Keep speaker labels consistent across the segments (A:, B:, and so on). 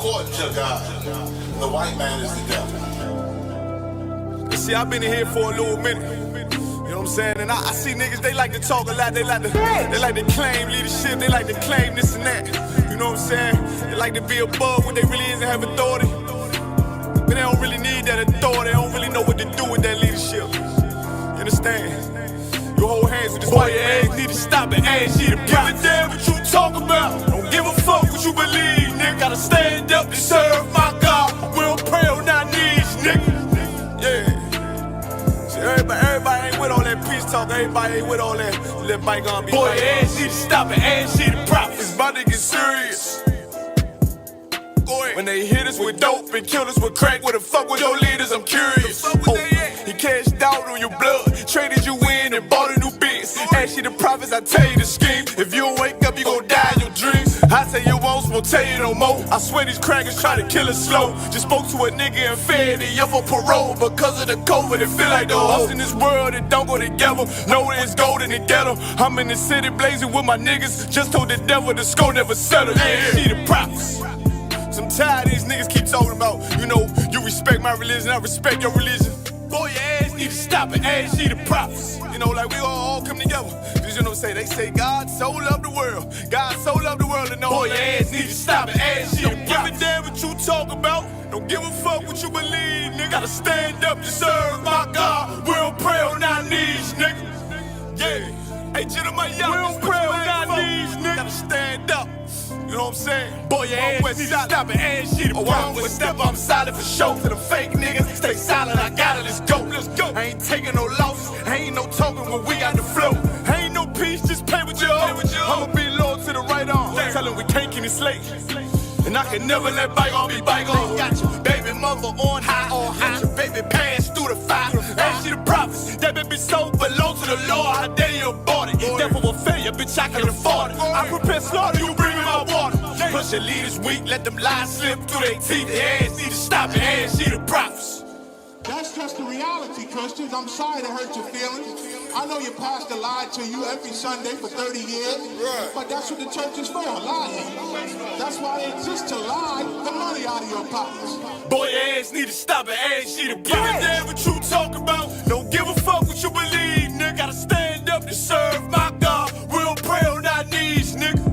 A: Court to God. The white man is the devil.
B: You see, I've been in here for a little minute. You know what I'm saying? And I see niggas, they like to talk a lot. They like to claim leadership. They like to claim this and that. You know what I'm saying? They like to be above what they really is and have authority. But they don't really need that authority. They don't really know what to do with that leadership. You understand? You hold hands with this boy, your ass need to stop it. Ass you to give a damn what you talk about. Don't give a fuck what you believe, nigga. Gotta stand up to serve my God. We don't pray on our knees, nigga. Yeah. See, everybody ain't with all that peace talk. Everybody ain't with all that. Let bygone be. Boy, your ass need to stop it. Ass you to profit. It's about to get serious. When they hit us with dope and kill us with crack, where the fuck with your leaders? I'm curious. He cashed out on your blood, traded you in and bought a new biz. Ask you the prophets, I tell you the scheme. If you don't wake up, you gon' die in your dreams. I say you won't tell you no more. I swear these crackers try to kill us slow. Just spoke to a nigga and fed it up for parole. Because of the COVID, it feel like the hoes in this world that don't go together. Know there's gold in the ghetto. I'm in the city blazing with my niggas. Just told the devil the score never settled. Yeah, see the prophets. I'm tired of these niggas keep talking about, you know, you respect my religion, I respect your religion. Boy, your ass need to stop it, ass see the prophets. You know, like we all come together. Cause you know what I'm saying? They say God so loved the world. God so loved the world and know. Boy, your ass need to stop it, ass see the prophets. Don't give a damn what you talk about. Don't give a fuck what you believe, nigga. Gotta stand up to serve my God. We don't pray on our knees, nigga. Yeah. Hey, Jeremiah, we don't pray on our knees, nigga. Gotta stand up. You know what I'm saying? Boy, your ass need to stop it, ass shit. Oh, I'm with step, I'm solid for show. To the fake niggas, stay silent, I got it, let's go, let's go. I ain't taking no losses, ain't no talking when we got the flow. Ain't no peace, just play with your own. I'ma be loyal to the right arm. Tell him we can't keep it slave. And I can never let bygone be bygone. Got your baby mother on high, got your baby pants through the fire. Ain't she the prophets? That baby soul belong to the Lord. How dare you abort it? Devil will fail you, bitch, I can afford it. I prepare slaughter, you bring me my water. Plus your leaders weak, let them lies slip through their teeth. Their ass need to stop it, ass she the prophets.
C: That's just the reality, Christians. I'm sorry to hurt your feelings. I know your pastor lied to you every Sunday for 30 years, but that's what the church is for, lying. That's why they exist, to lie the money out of your pockets.
B: Boy, your ass need to stop it, ass she the prophets. Give a damn what you talk about. Don't give a fuck what you believe, nigga. Gotta stand up to serve my God. We don't pray on our knees, nigga.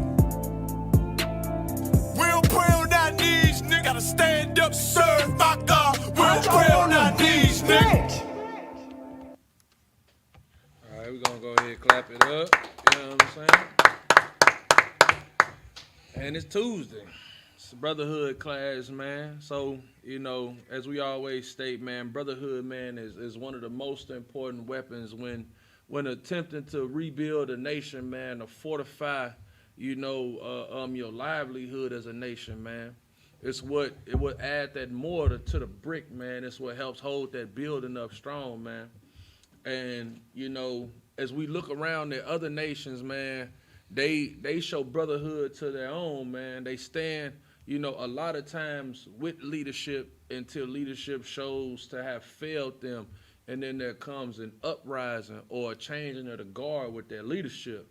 B: We don't pray on our knees, nigga. Gotta stand up to serve my God. We don't pray on our knees, nigga.
D: Alright, we're gonna go ahead and clap it up. You know what I'm saying? And it's Tuesday. It's the Brotherhood class, man. So, you know, as we always state, man, Brotherhood, man, is one of the most important weapons when attempting to rebuild a nation, man, to fortify, you know, your livelihood as a nation, man. It's what it would add that mortar to the brick, man. It's what helps hold that building up strong, man. And, you know, as we look around at other nations, man, they show brotherhood to their own, man. They stand, you know, a lot of times with leadership until leadership shows to have failed them. And then there comes an uprising or a changing of the guard with their leadership.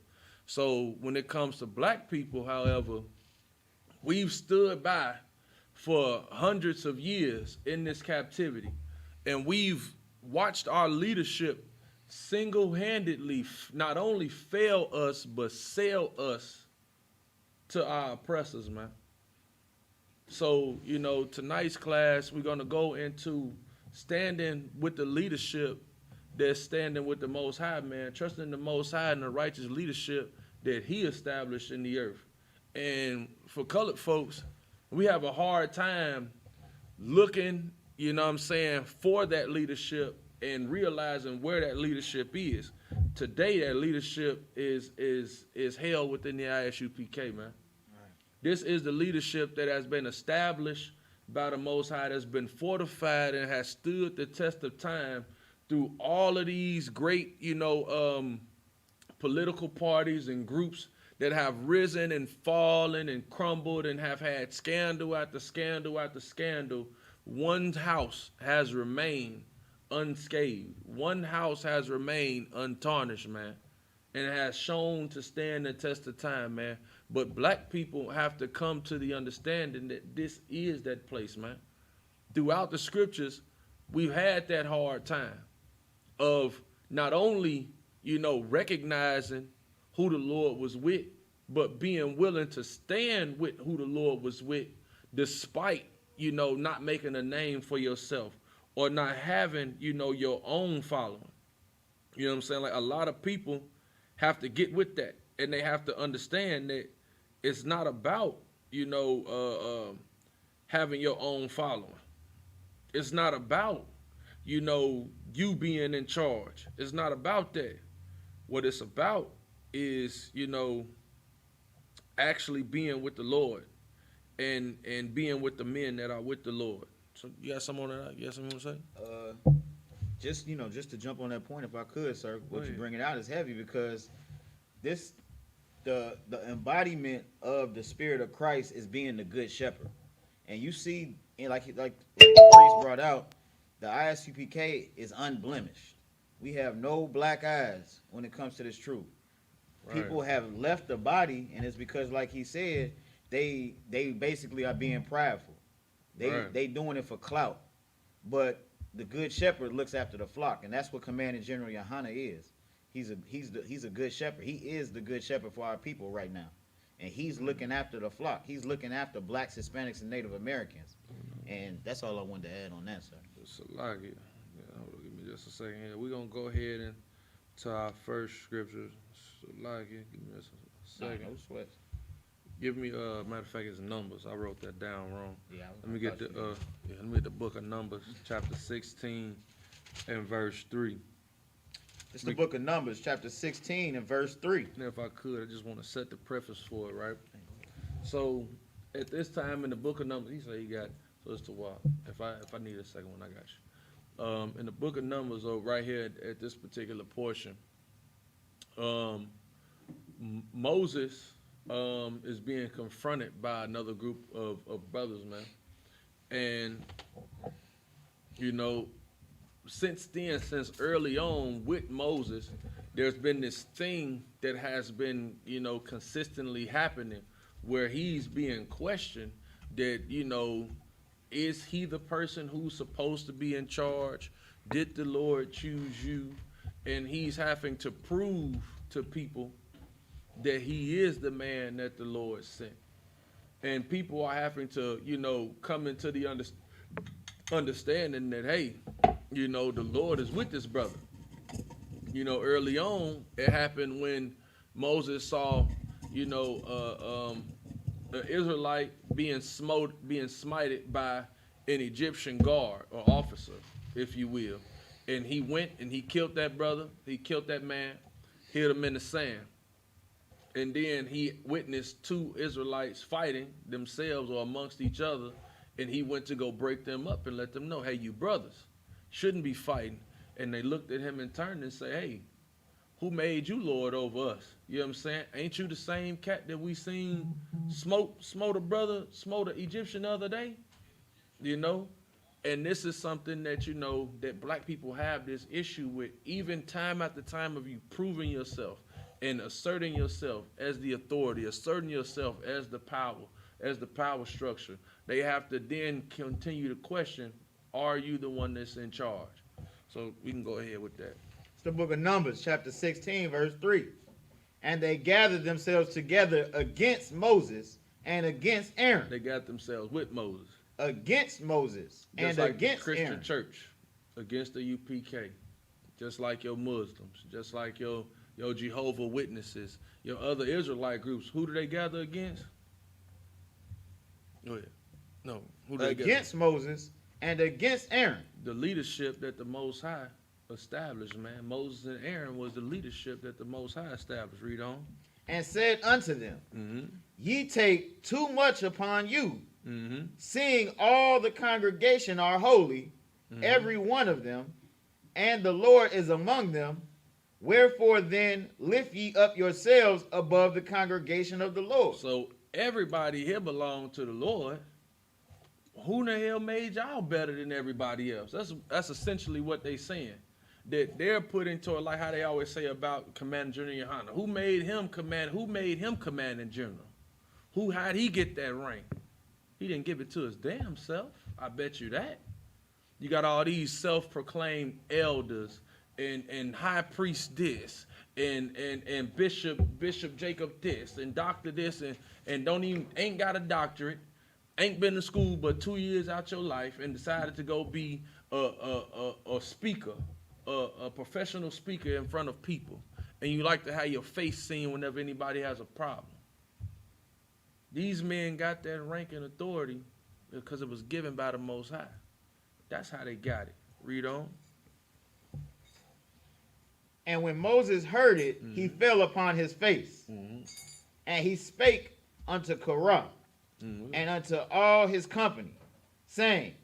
D: So when it comes to black people, however, we've stood by for hundreds of years in this captivity. And we've watched our leadership single-handedly not only fail us, but sell us to our oppressors, man. So, you know, tonight's class, we're going to go into standing with the leadership that's standing with the Most High, man, trusting the Most High and the righteous leadership that he established in the earth. And for colored folks, we have a hard time looking, you know what I'm saying, for that leadership and realizing where that leadership is. Today, that leadership is held within the Isupk, man. This is the leadership that has been established by the Most High, that's been fortified and has stood the test of time through all of these great, you know, political parties and groups that have risen and fallen and crumbled and have had scandal after scandal after scandal. One house has remained unscathed. One house has remained untarnished, man, and has shown to stand the test of time, man. But black people have to come to the understanding that this is that place, man. Throughout the scriptures, we've had that hard time of not only, recognizing who the Lord was with, but being willing to stand with who the Lord was with, despite, not making a name for yourself or not having, your own following. You know what I'm saying? Like, a lot of people have to get with that, and they have to understand that it's not about, having your own following. It's not about, you being in charge. It's not about that. What it's about is, actually being with the Lord and being with the men that are with the Lord. So you got something on that? You got something to say?
E: Just to jump on that point, if I could, sir, what you bringing out is heavy because the embodiment of the Spirit of Christ is being the good shepherd. And you see, like the priest brought out, the Isupk is unblemished. We have no black eyes when it comes to this truth. Right. People have left the body, and it's because, like he said, they basically are being prideful. They doing it for clout. But the good shepherd looks after the flock, and that's what Commanding General Yohana is. He's a good shepherd. He is the good shepherd for our people right now. And he's looking after the flock. He's looking after blacks, Hispanics, and Native Americans. And that's all I wanted to add on that, sir.
D: It's a lot. Yeah, hold on, give me just a second here. We're going to go ahead and to our first scripture. Give me just a second.
E: No sweat.
D: Give me, matter of fact, it's Numbers. I wrote that down wrong.
E: Yeah,
D: let me get the book of Numbers, chapter 16 and verse 3.
E: It's the book of Numbers, chapter 16 and verse 3.
D: And if I could, I just want to set the preface for it, right? So, at this time in the book of Numbers, he said he got, so it's the while. If I need a second one, I got you. In the book of Numbers, right here at this particular portion, Moses is being confronted by another group of brothers, man. And, since early on with Moses, there's been this thing that has been, consistently happening where he's being questioned that, is he the person who's supposed to be in charge? Did the Lord choose you? And he's having to prove to people that he is the man that the Lord sent. And people are having to, come into the understanding that, hey, the Lord is with this brother. Early on, it happened when Moses saw, an Israelite being smited by an Egyptian guard or officer, if you will. And he went and he killed that brother. He killed that man, hid him in the sand. And then he witnessed two Israelites fighting themselves or amongst each other. And he went to go break them up and let them know, hey, you brothers shouldn't be fighting. And they looked at him and turned and said, hey, who made you Lord over us? You know what I'm saying? Ain't you the same cat that we seen smote an Egyptian the other day? And this is something that, that black people have this issue with, even time after time of you proving yourself and asserting yourself as the authority, asserting yourself as the power structure. They have to then continue to question, are you the one that's in charge? So we can go ahead with that.
E: It's the book of Numbers, chapter 16, verse 3. And they gathered themselves together against Moses and against Aaron.
D: They got themselves with Moses.
E: Against Moses
D: just
E: and
D: like
E: against
D: the Christian
E: Aaron.
D: church, against the UPK, just like your Muslims, just like your Jehovah Witnesses, your other Israelite groups. Who do they gather against? Go ahead. No. Who do they
E: against Moses and against Aaron.
D: The leadership that the Most High established, man. Moses and Aaron was the leadership that the Most High established. Read on.
E: And said unto them, Ye take too much upon you, seeing all the congregation are holy, every one of them, and the Lord is among them. Wherefore then lift ye up yourselves above the congregation of the Lord.
D: So everybody here belong to the Lord. Who in the hell made y'all better than everybody else? That's essentially what they saying. That they're put into it, like how they always say about Commanding General Yohana. Who made him commanding general? How'd he get that rank? He didn't give it to his damn self. I bet you that. You got all these self-proclaimed elders and high priest this and Bishop Jacob this and doctor this and ain't got a doctorate, ain't been to school but 2 years out your life and decided to go be a speaker, a professional speaker in front of people, and you like to have your face seen whenever anybody has a problem. These men got that rank and authority because it was given by the Most High. That's how they got it. Read on.
E: And when Moses heard it, he fell upon his face. And he spake unto Korah and unto all his company, saying,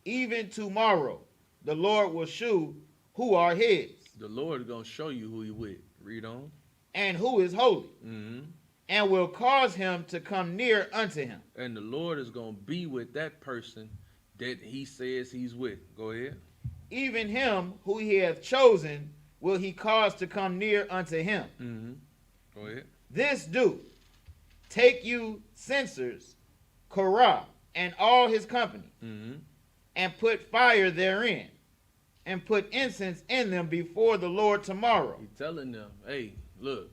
E: even tomorrow the Lord will shew who are his.
D: The Lord is going to show you who he with. Read on.
E: And who is holy. And will cause him to come near unto him.
D: And the Lord is going to be with that person that he says he's with. Go ahead.
E: Even him who he hath chosen will he cause to come near unto him.
D: Go ahead.
E: This do. Take you censers, Korah, and all his company, and put fire therein, and put incense in them before the Lord tomorrow.
D: He's telling them, hey, look,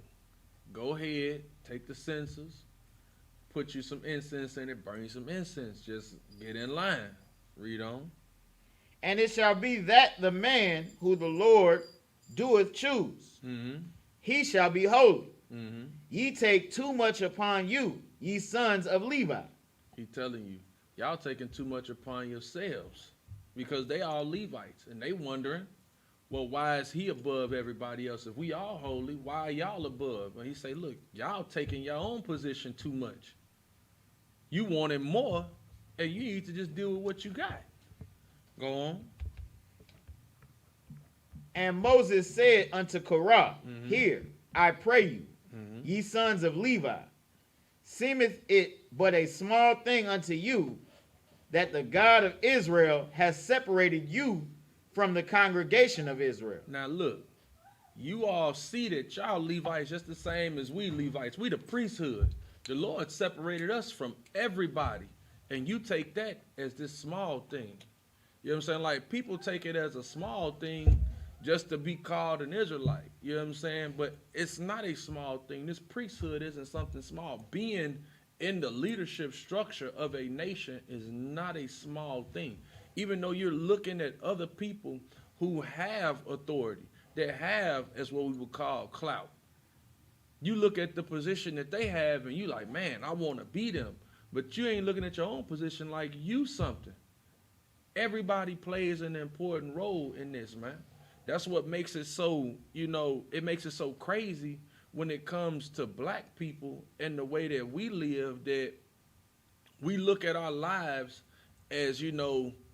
D: go ahead, take the censers, put you some incense in it, burn you some incense. Just get in line. Read on.
E: And it shall be that the man who the Lord doeth choose, he shall be holy. Ye take too much upon you, ye sons of Levi.
D: He telling you, y'all taking too much upon yourselves, because they all Levites, and they wondering, well, why is he above everybody else? If we all holy, why are y'all above? And he say, look, y'all taking your own position too much. You wanting more, and you need to just deal with what you got. Go on.
E: And Moses said unto Korah, hear, I pray you, ye sons of Levi, seemeth it but a small thing unto you that the God of Israel has separated you from the congregation of Israel.
D: Now look, you all see that y'all Levites just the same as we Levites. We the priesthood. The Lord separated us from everybody, and you take that as this small thing. You know what I'm saying? Like, people take it as a small thing just to be called an Israelite. You know what I'm saying? But it's not a small thing. This priesthood isn't something small. Being in the leadership structure of a nation is not a small thing. Even though you're looking at other people who have authority, that have, as what we would call, clout. You look at the position that they have and you like, man, I want to be them. But you ain't looking at your own position like you something. Everybody plays an important role in this, man. That's what makes it so, it makes it so crazy when it comes to black people and the way that we live, that we look at our lives as,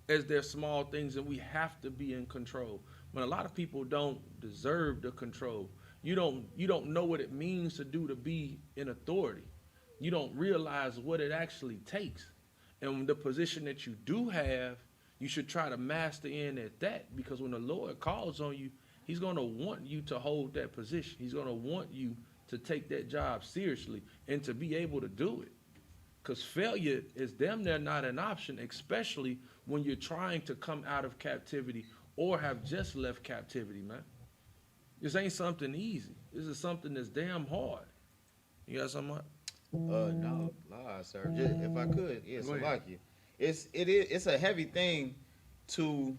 D: as their small things, and we have to be in control. When a lot of people don't deserve the control. You don't know what it means to be in authority. You don't realize what it actually takes. And the position that you do have, you should try to master in at that, because when the Lord calls on you, he's going to want you to hold that position. He's going to want you to take that job seriously and to be able to do it. Because failure is damn near not an option, especially when you're trying to come out of captivity or have just left captivity, man. This ain't something easy. This is something that's damn hard. You got something?
E: No, sir. Just, if I could, yes, I like you. It's a heavy thing to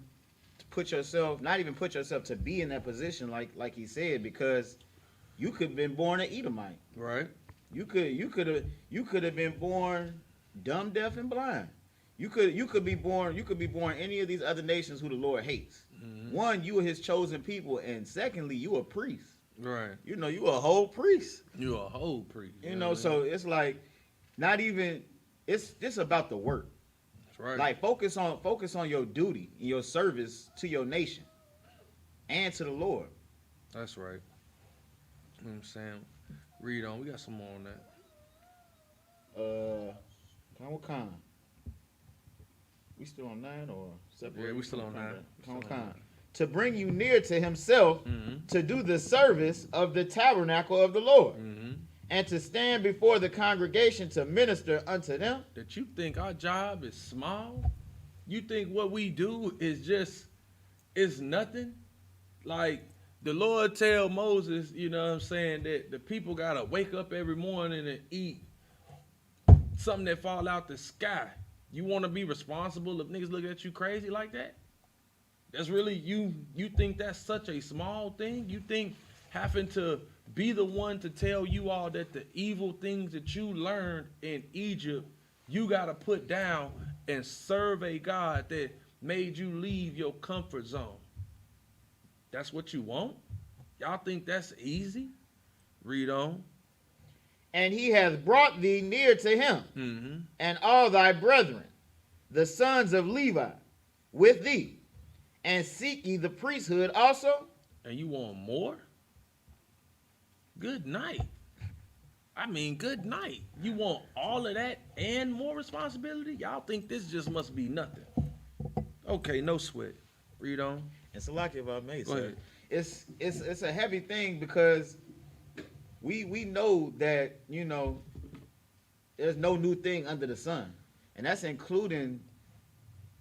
E: put yourself, not even put yourself, to be in that position, like he said, because you could have been born an Edomite.
D: Right.
E: You could have been born dumb, deaf, and blind. You could be born any of these other nations who the Lord hates. One, you are his chosen people, and secondly, you a priest.
D: Right.
E: You a whole priest.
D: You a whole priest.
E: So it's like not even it's about the work.
D: That's right.
E: Like focus on your duty and your service to your nation and to the Lord.
D: That's right. You know what I'm saying? Read on. We got some more on that.
E: What kind? We still on 9 or separate?
D: Yeah, we still on 9.
E: To bring you near to himself, to do the service of the tabernacle of the Lord, and to stand before the congregation to minister unto them.
D: That you think our job is small? You think what we do is nothing? Like the Lord tell Moses, you know what I'm saying, that the people gotta wake up every morning and eat something that fall out the sky. You want to be responsible if niggas look at you crazy like that? That's really you think that's such a small thing? You think having to be the one to tell you all that the evil things that you learned in Egypt, you got to put down and serve a God that made you leave your comfort zone? That's what you want? Y'all think that's easy? Read on.
E: And he has brought thee near to him, and all thy brethren, the sons of Levi, with thee, and seek ye the priesthood also?
D: And you want more? Good night. I mean, good night. You want all of that and more responsibility? Y'all think this just must be nothing? Okay, no sweat. Read on.
E: It's a lot if I may
D: Go
E: say.
D: ahead.
E: It's a heavy thing because we know that, you know, there's no new thing under the sun. And that's including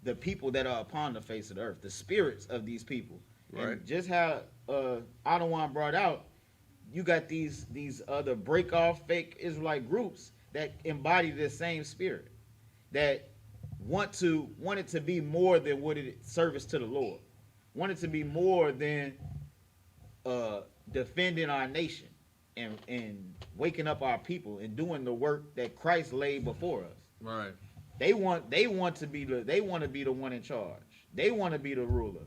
E: the people that are upon the face of the earth, the spirits of these people.
D: Right.
E: And just how Adawan brought out, you got these other break off fake Israelite groups that embody this same spirit, that want it to be more than what it service to the Lord, want it to be more than defending our nation and waking up our people and doing the work that Christ laid before us.
D: Right.
E: They want to be the one in charge. They want to be the ruler.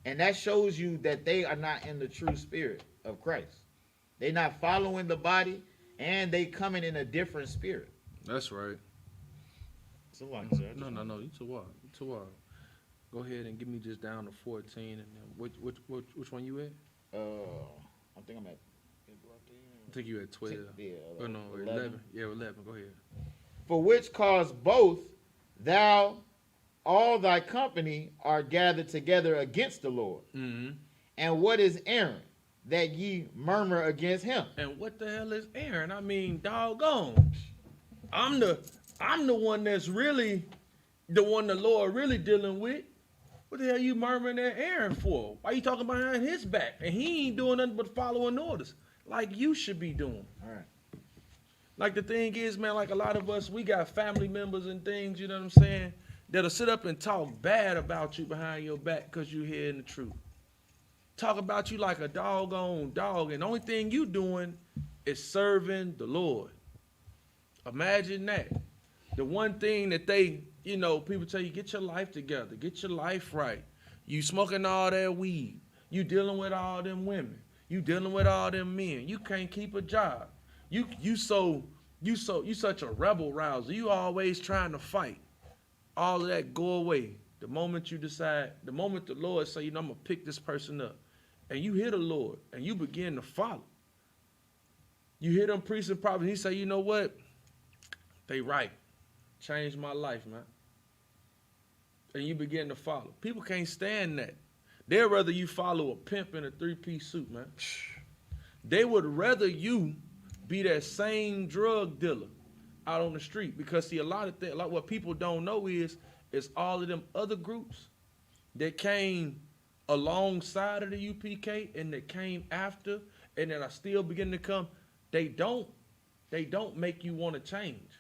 E: And that shows you that they are not in the true spirit of Christ. They're not following the body, and they coming in a different spirit.
D: That's right.
E: It's a lot, sir.
D: No. You too wild. Go ahead and give me just down to 14, and then which one you at?
E: I think I'm at.
D: I think you at 12.
E: Yeah.
D: Oh no, 11. Yeah, 11. Go ahead.
E: For which cause both thou, all thy company are gathered together against the Lord.
D: Mm-hmm.
E: And what is Aaron, that ye murmur against him?
D: And what the hell is Aaron? I mean, doggone. I'm the one that's really the one the Lord really dealing with. What the hell you murmuring at Aaron for? Why you talking behind his back? And he ain't doing nothing but following orders like you should be doing.
E: All right.
D: Like the thing is, man, like a lot of us, we got family members and things, you know what I'm saying, that'll sit up and talk bad about you behind your back because you hearing the truth. Talk about you like a doggone dog, and the only thing you doing is serving the Lord. Imagine that. The one thing that they, you know, people tell you, get your life together, get your life right. You smoking all that weed. You dealing with all them women. You dealing with all them men. You can't keep a job. You such a rebel rouser. You always trying to fight. All of that go away. The moment you decide, the moment the Lord say, you know, I'm gonna pick this person up, and you hear the Lord and you begin to follow. You hear them priests and prophets, he say, you know what? They right. Changed my life, man. And you begin to follow. People can't stand that. They'd rather you follow a pimp in a 3-piece suit, man. They would rather you be that same drug dealer out on the street, because see, a lot of things, like what people don't know is all of them other groups that came alongside of the UPK and that came after and that are still beginning to come. They don't make you want to change.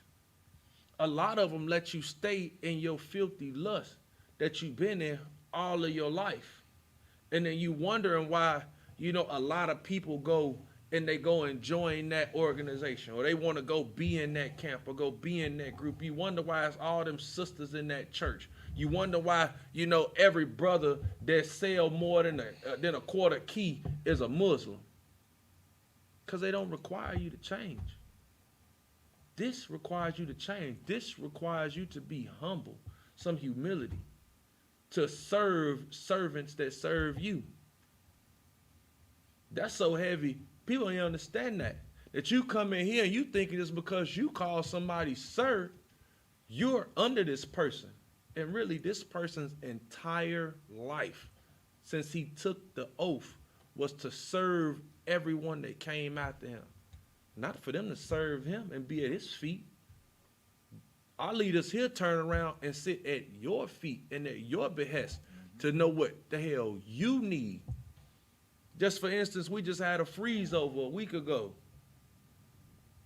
D: A lot of them let you stay in your filthy lust that you've been in all of your life, and then you wondering why, you know, a lot of people go and they go and join that organization, or they want to go be in that camp or go be in that group. You wonder why it's all them sisters in that church. You wonder why, you know, every brother that sell more than a quarter key is a Muslim. Because they don't require you to change. This requires you to change. This requires you to be humble, some humility, to serve servants that serve you. That's so heavy. People don't understand that you come in here and you thinking it's because you call somebody sir, you're under this person. And really this person's entire life since he took the oath was to serve everyone that came after him. not for them to serve him and be at his feet. Our leaders here turn around and sit at your feet and at your behest to know what the hell you need. Just for instance, we just had a freeze over a week ago.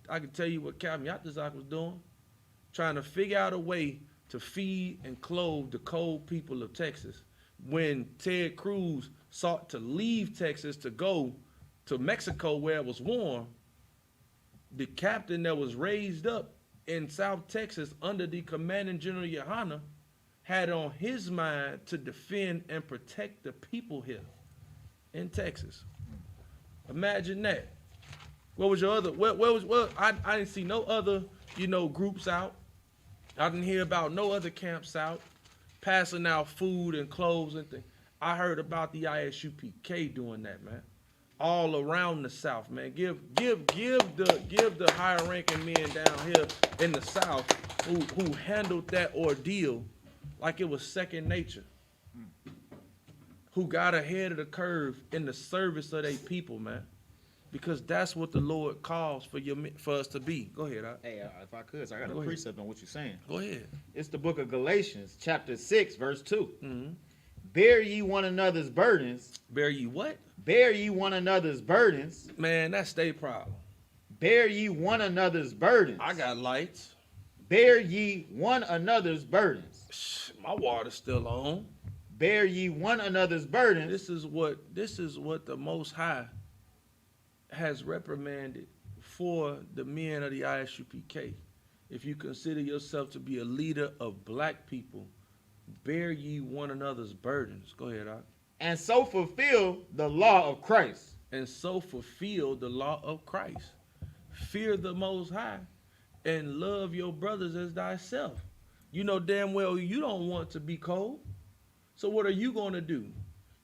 D: I can tell you what Captain Yatazak was doing, trying to figure out a way to feed and clothe the cold people of Texas. When Ted Cruz sought to leave Texas to go to Mexico where it was warm, the captain that was raised up in South Texas under the commanding General Yohana had on his mind to defend and protect the people here in Texas. Imagine that. What was your other? I didn't see no other, groups out. I didn't hear about no other camps out passing out food and clothes and things. I heard about the Isupk doing that, man. All around the South, man. Give the higher ranking men down here in the South who handled that ordeal like it was second nature. Who got ahead of the curve in the service of their people, man. Because that's what the Lord calls for us to be. Go ahead.
E: Hey, if I could, so I got a precept on what you're saying.
D: Go ahead.
E: It's the book of Galatians, chapter 6, verse 2.
D: Mm-hmm.
E: Bear ye one another's burdens.
D: Bear ye what?
E: Bear ye one another's burdens.
D: Man, that's their problem.
E: Bear ye one another's burdens.
D: I got lights.
E: Bear ye one another's burdens.
D: My water's still on.
E: Bear ye one another's burdens.
D: This is what the Most High has reprimanded for the men of the Isupk. If you consider yourself to be a leader of black people, bear ye one another's burdens. Go ahead, Art.
E: And so fulfill the law of Christ.
D: And so fulfill the law of Christ. Fear the Most High and love your brothers as thyself. You know damn well you don't want to be cold. So what are you going to do?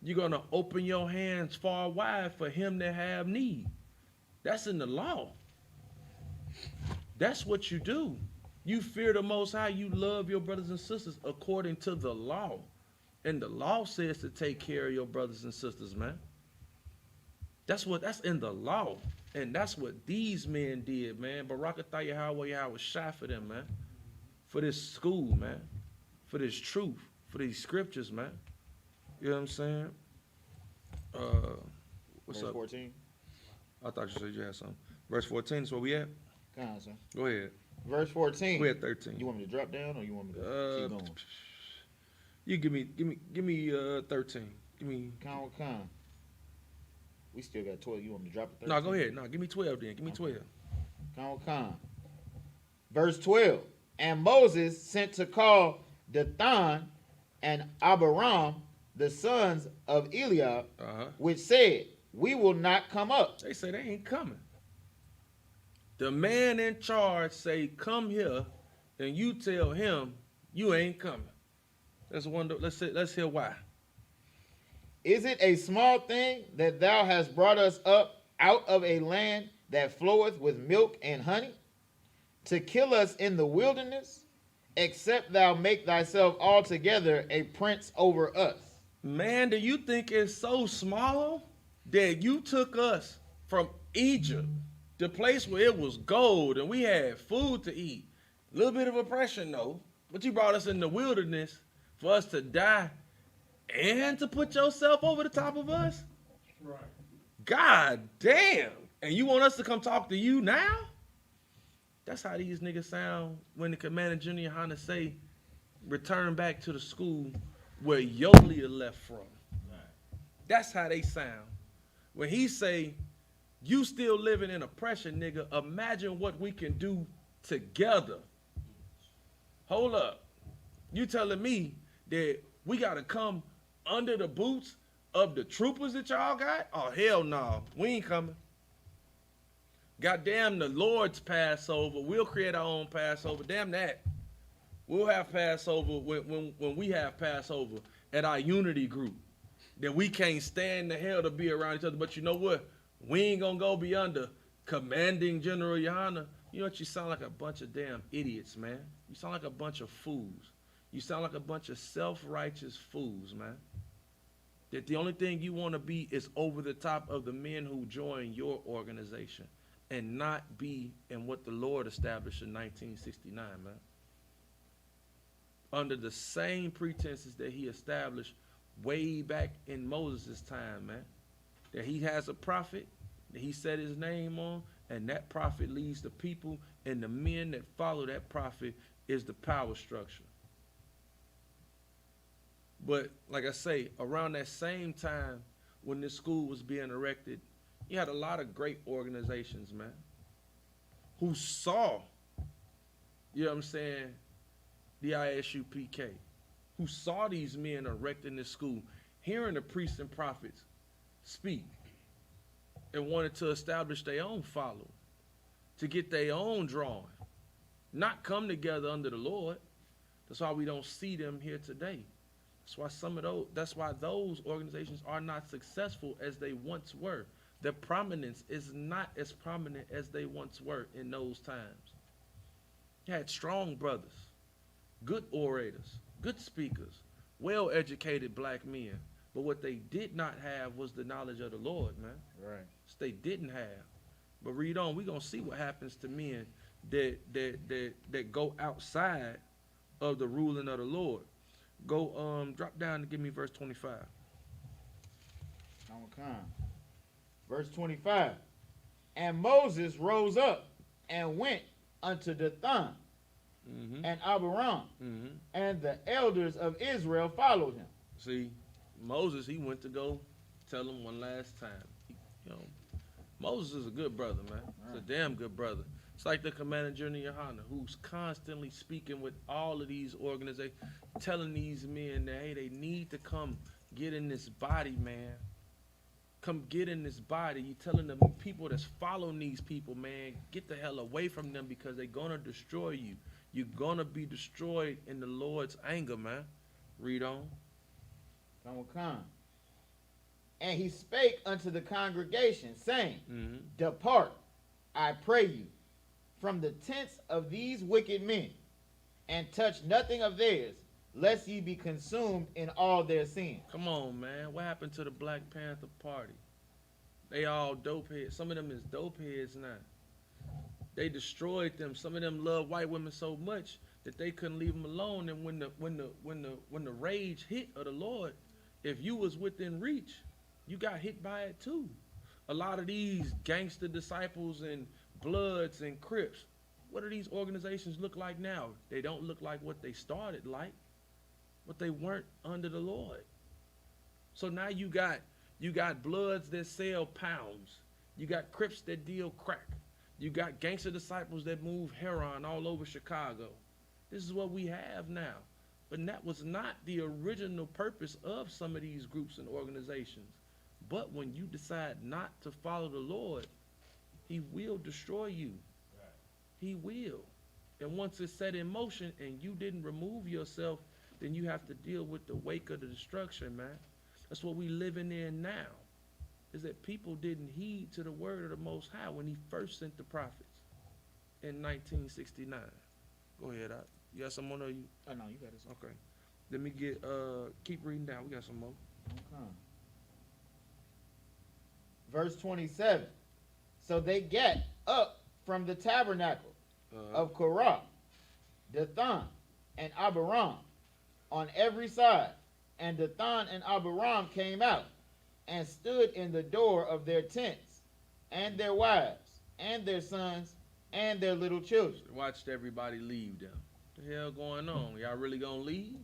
D: You're going to open your hands far wide for him to have need. That's in the law. That's what you do. You fear the Most High. You love your brothers and sisters according to the law. And the law says to take care of your brothers and sisters, man. That's in the law. And that's what these men did, man. Barakatah Yahweh was shy for them, man. For this school, man. For this truth. For these scriptures, man. You know what I'm saying? What's
E: Verse
D: up?
E: 14.
D: I thought you said you had something. Verse 14 is where we at?
E: Come on, son.
D: Go ahead.
E: Verse 14.
D: We at 13.
E: You want me to drop down or you want me to keep going?
D: You give me 13. Give me.
E: Con. We still got 12. You want me to drop it? 13?
D: No, go ahead. No, give me 12 then. Give me 12.
E: Con. Verse 12. And Moses sent to call Dathan and Abiram, the sons of Eliab, which said, we will not come up. They
D: say they ain't coming. The man in charge say, come here, and you tell him you ain't coming. Let's hear why.
E: Is it a small thing that thou hast brought us up out of a land that floweth with milk and honey, to kill us in the wilderness, except thou make thyself altogether a prince over us?
D: Man, do you think it's so small that you took us from Egypt, the place where it was gold and we had food to eat? A little bit of oppression, though. But you brought us in the wilderness for us to die and to put yourself over the top of us? Right. God damn. And you want us to come talk to you now? That's how these niggas sound when the commander Junior Honda say, return back to the school where your leader left from. Right. That's how they sound. When he say, you still living in oppression, nigga, imagine what we can do together. Hold up. You telling me that we got to come under the boots of the troopers that y'all got? Oh, hell no. We ain't coming. Goddamn the Lord's Passover. We'll create our own Passover. Damn that. We'll have Passover when we have Passover at our unity group. That we can't stand the hell to be around each other. But you know what? We ain't gonna go beyond the commanding General Yohana. You know what? You sound like a bunch of damn idiots, man. You sound like a bunch of fools. You sound like a bunch of self-righteous fools, man. That the only thing you want to be is over the top of the men who join your organization. and not be in what the Lord established in 1969, man. Under the same pretenses that he established way back in Moses' time, man. That he has a prophet, that he set his name on, and that prophet leads the people, and the men that follow that prophet is the power structure. But like I say, around that same time when this school was being erected, you had a lot of great organizations, man, who saw, you know what I'm saying, the Isupk, who saw these men erecting this school, hearing the priests and prophets speak, and wanted to establish their own following, to get their own drawing, not come together under the Lord. That's why we don't see them here today. That's why those organizations are not successful as they once were. Their prominence is not as prominent as they once were in those times. You had strong brothers, good orators, good speakers, well-educated black men. But what they did not have was the knowledge of the Lord, man.
E: Right.
D: They didn't have. But read on, we're going to see what happens to men that go outside of the ruling of the Lord. Go drop down and give me verse 25.
E: Verse 25. And Moses rose up and went unto Dathan and Abiram, and the elders of Israel followed him.
D: See, Moses, he went to go tell them one last time. Moses is a good brother, man. He's a damn good brother. It's like the Commander General Yohana, who's constantly speaking with all of these organizations, telling these men that, hey, they need to come get in this body, man. Come get in this body. You telling the people that's following these people, man, get the hell away from them because they're going to destroy you. You're going to be destroyed in the Lord's anger, man. Read on.
E: And he spake unto the congregation, saying, Depart, I pray you, from the tents of these wicked men, and touch nothing of theirs, lest ye be consumed in all their sins.
D: Come on, man. What happened to the Black Panther Party? They all dope heads. Some of them is dope heads now. They destroyed them. Some of them love white women so much that they couldn't leave them alone. And when the rage hit of the Lord, if you was within reach, you got hit by it too. A lot of these gangster disciples and Bloods and Crips, what do these organizations look like now? They don't look like what they started like, but they weren't under the Lord. So now you got Bloods that sell pounds. You got Crips that deal crack. You got gangster disciples that move heroin all over Chicago. This is what we have now. But that was not the original purpose of some of these groups and organizations. But when you decide not to follow the Lord, he will destroy you. Right. He will. And once it's set in motion and you didn't remove yourself, then you have to deal with the wake of the destruction, man. That's what we living in now, is that people didn't heed to the word of the Most High when he first sent the prophets in 1969. Go ahead, you got some more? You?
E: Oh, no, you got it.
D: Okay. Let me get, keep reading down. We got some more.
E: Okay. Verse 27. So they get up from the tabernacle of Korah, Dathan, and Abiram on every side. And Dathan and Abiram came out and stood in the door of their tents, and their wives, and their sons, and their little children.
D: Watched everybody leave them. What the hell going on? Y'all really gonna leave?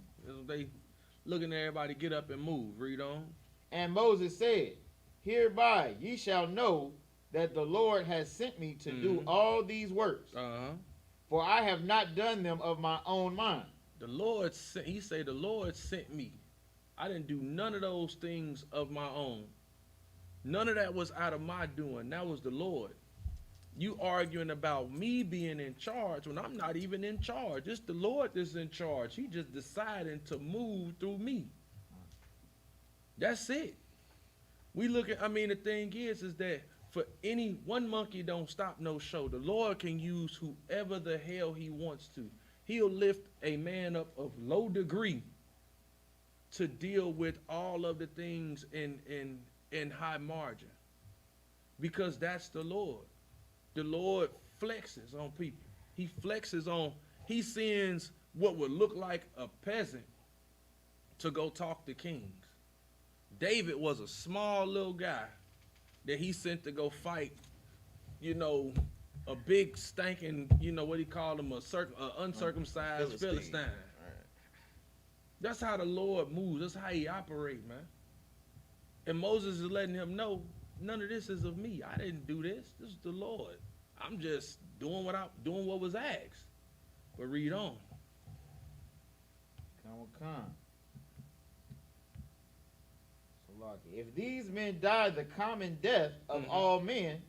D: They looking at everybody get up and move. Read on.
E: And Moses said, Hereby ye shall know that the Lord has sent me to do all these works. For I have not done them of my own mind.
D: The Lord sent, he said, the Lord sent me. I didn't do none of those things of my own. None of that was out of my doing. That was the Lord. You arguing about me being in charge when I'm not even in charge. It's the Lord that's in charge. He just deciding to move through me. That's it. We look at, the thing is that for any one monkey don't stop no show. The Lord can use whoever the hell he wants to. He'll lift a man up of low degree to deal with all of the things in high margin, because that's the Lord. The Lord flexes on people. He flexes on, he sends what would look like a peasant to go talk to kings. David was a small little guy that he sent to go fight, a big stinking, what he called him, uncircumcised Philistine.
E: Right.
D: That's how the Lord moves. That's how he operates, man. And Moses is letting him know, none of this is of me. I didn't do this. This is the Lord. I'm just doing what was asked. But read on.
E: Come. If these men die the common death of all men,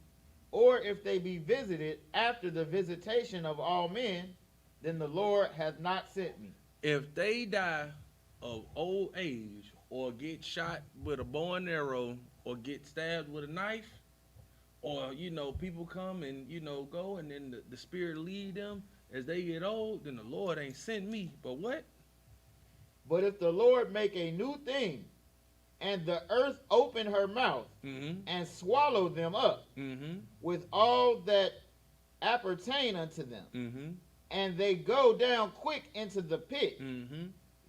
E: or if they be visited after the visitation of all men, then the Lord hath not sent me.
D: If they die of old age, or get shot with a bow and arrow, or get stabbed with a knife, or people come and go, and then the Spirit lead them as they get old, then the Lord ain't sent me. But what?
E: But if the Lord make a new thing, and the earth open her mouth, and swallow them up, with all that appertain unto them, and they go down quick into the pit,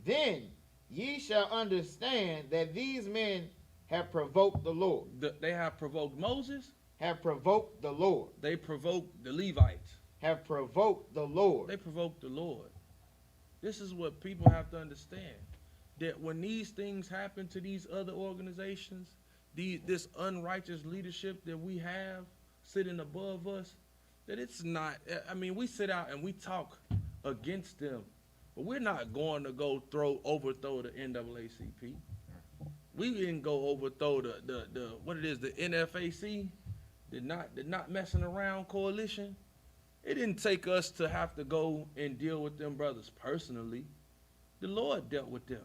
E: then ye shall understand that these men have provoked the Lord.
D: They have provoked Moses.
E: Have provoked the Lord.
D: They provoked the Levites.
E: Have provoked the Lord.
D: They provoked the Lord. This is what people have to understand. That when these things happen to these other organizations, this unrighteous leadership that we have sitting above us, that it's not, we sit out and we talk against them, but we're not going to go overthrow the NAACP. We didn't go overthrow the NFAC, the not messing around coalition. It didn't take us to have to go and deal with them brothers personally. The Lord dealt with them.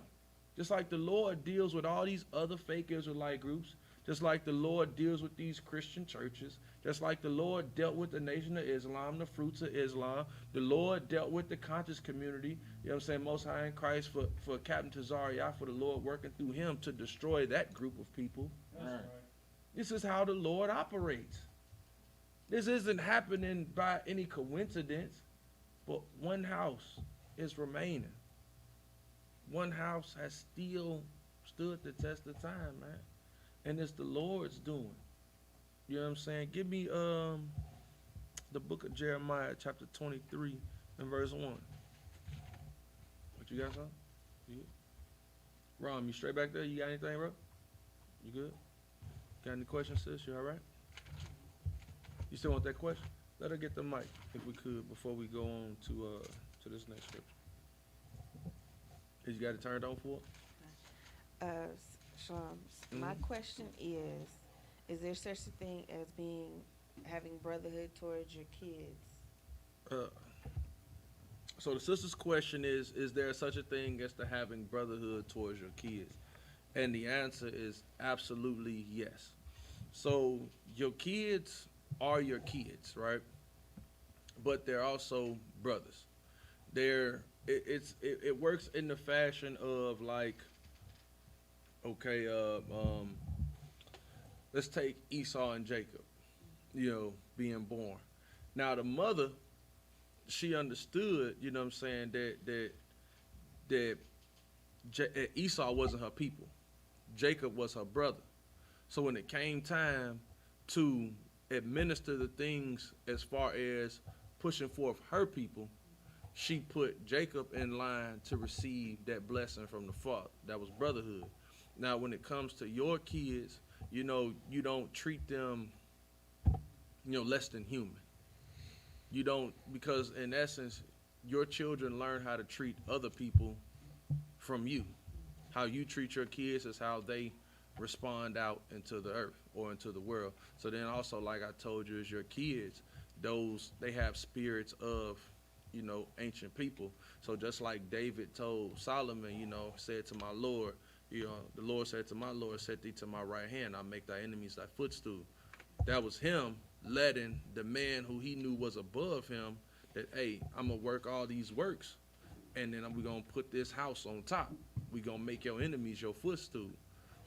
D: Just like the Lord deals with all these other fake Israelite groups, just like the Lord deals with these Christian churches, just like the Lord dealt with the Nation of Islam, the Fruits of Islam, the Lord dealt with the conscious community, Most High in Christ for Captain Tazariah, for the Lord working through him to destroy that group of people.
E: Right.
D: This is how the Lord operates. This isn't happening by any coincidence, but one house is remaining. One house has still stood the test of time, man. And it's the Lord's doing. You know what I'm saying? Give me the book of Jeremiah, chapter 23, and verse 1. What you got, son? You good? Rom, you straight back there? You got anything, bro? You good? Got any questions, sis? You all right? You still want that question? Let her get the mic, if we could, before we go on to this next scripture. You got it turned on for it?
F: Shams, my question is there such a thing as having brotherhood towards your kids?
D: So the sister's question is there such a thing as to having brotherhood towards your kids? And the answer is absolutely yes. So your kids are your kids, right? But they're also brothers. It works in the fashion of like, okay, let's take Esau and Jacob, being born. Now the mother, she understood, that Esau wasn't her people. Jacob was her brother. So when it came time to administer the things as far as pushing forth her people, she put Jacob in line to receive that blessing from the father. That was brotherhood. Now, when it comes to your kids, you don't treat them, less than human. You don't, because in essence, your children learn how to treat other people from you. How you treat your kids is how they respond out into the earth or into the world. So then also, like I told you, is your kids, they have spirits of, ancient people. So just like David told Solomon, said to my Lord, the Lord said to my Lord, set thee to my right hand, I'll make thy enemies thy footstool. That was him letting the man who he knew was above him that, hey, I'm going to work all these works, and then we're going to put this house on top. We're going to make your enemies your footstool.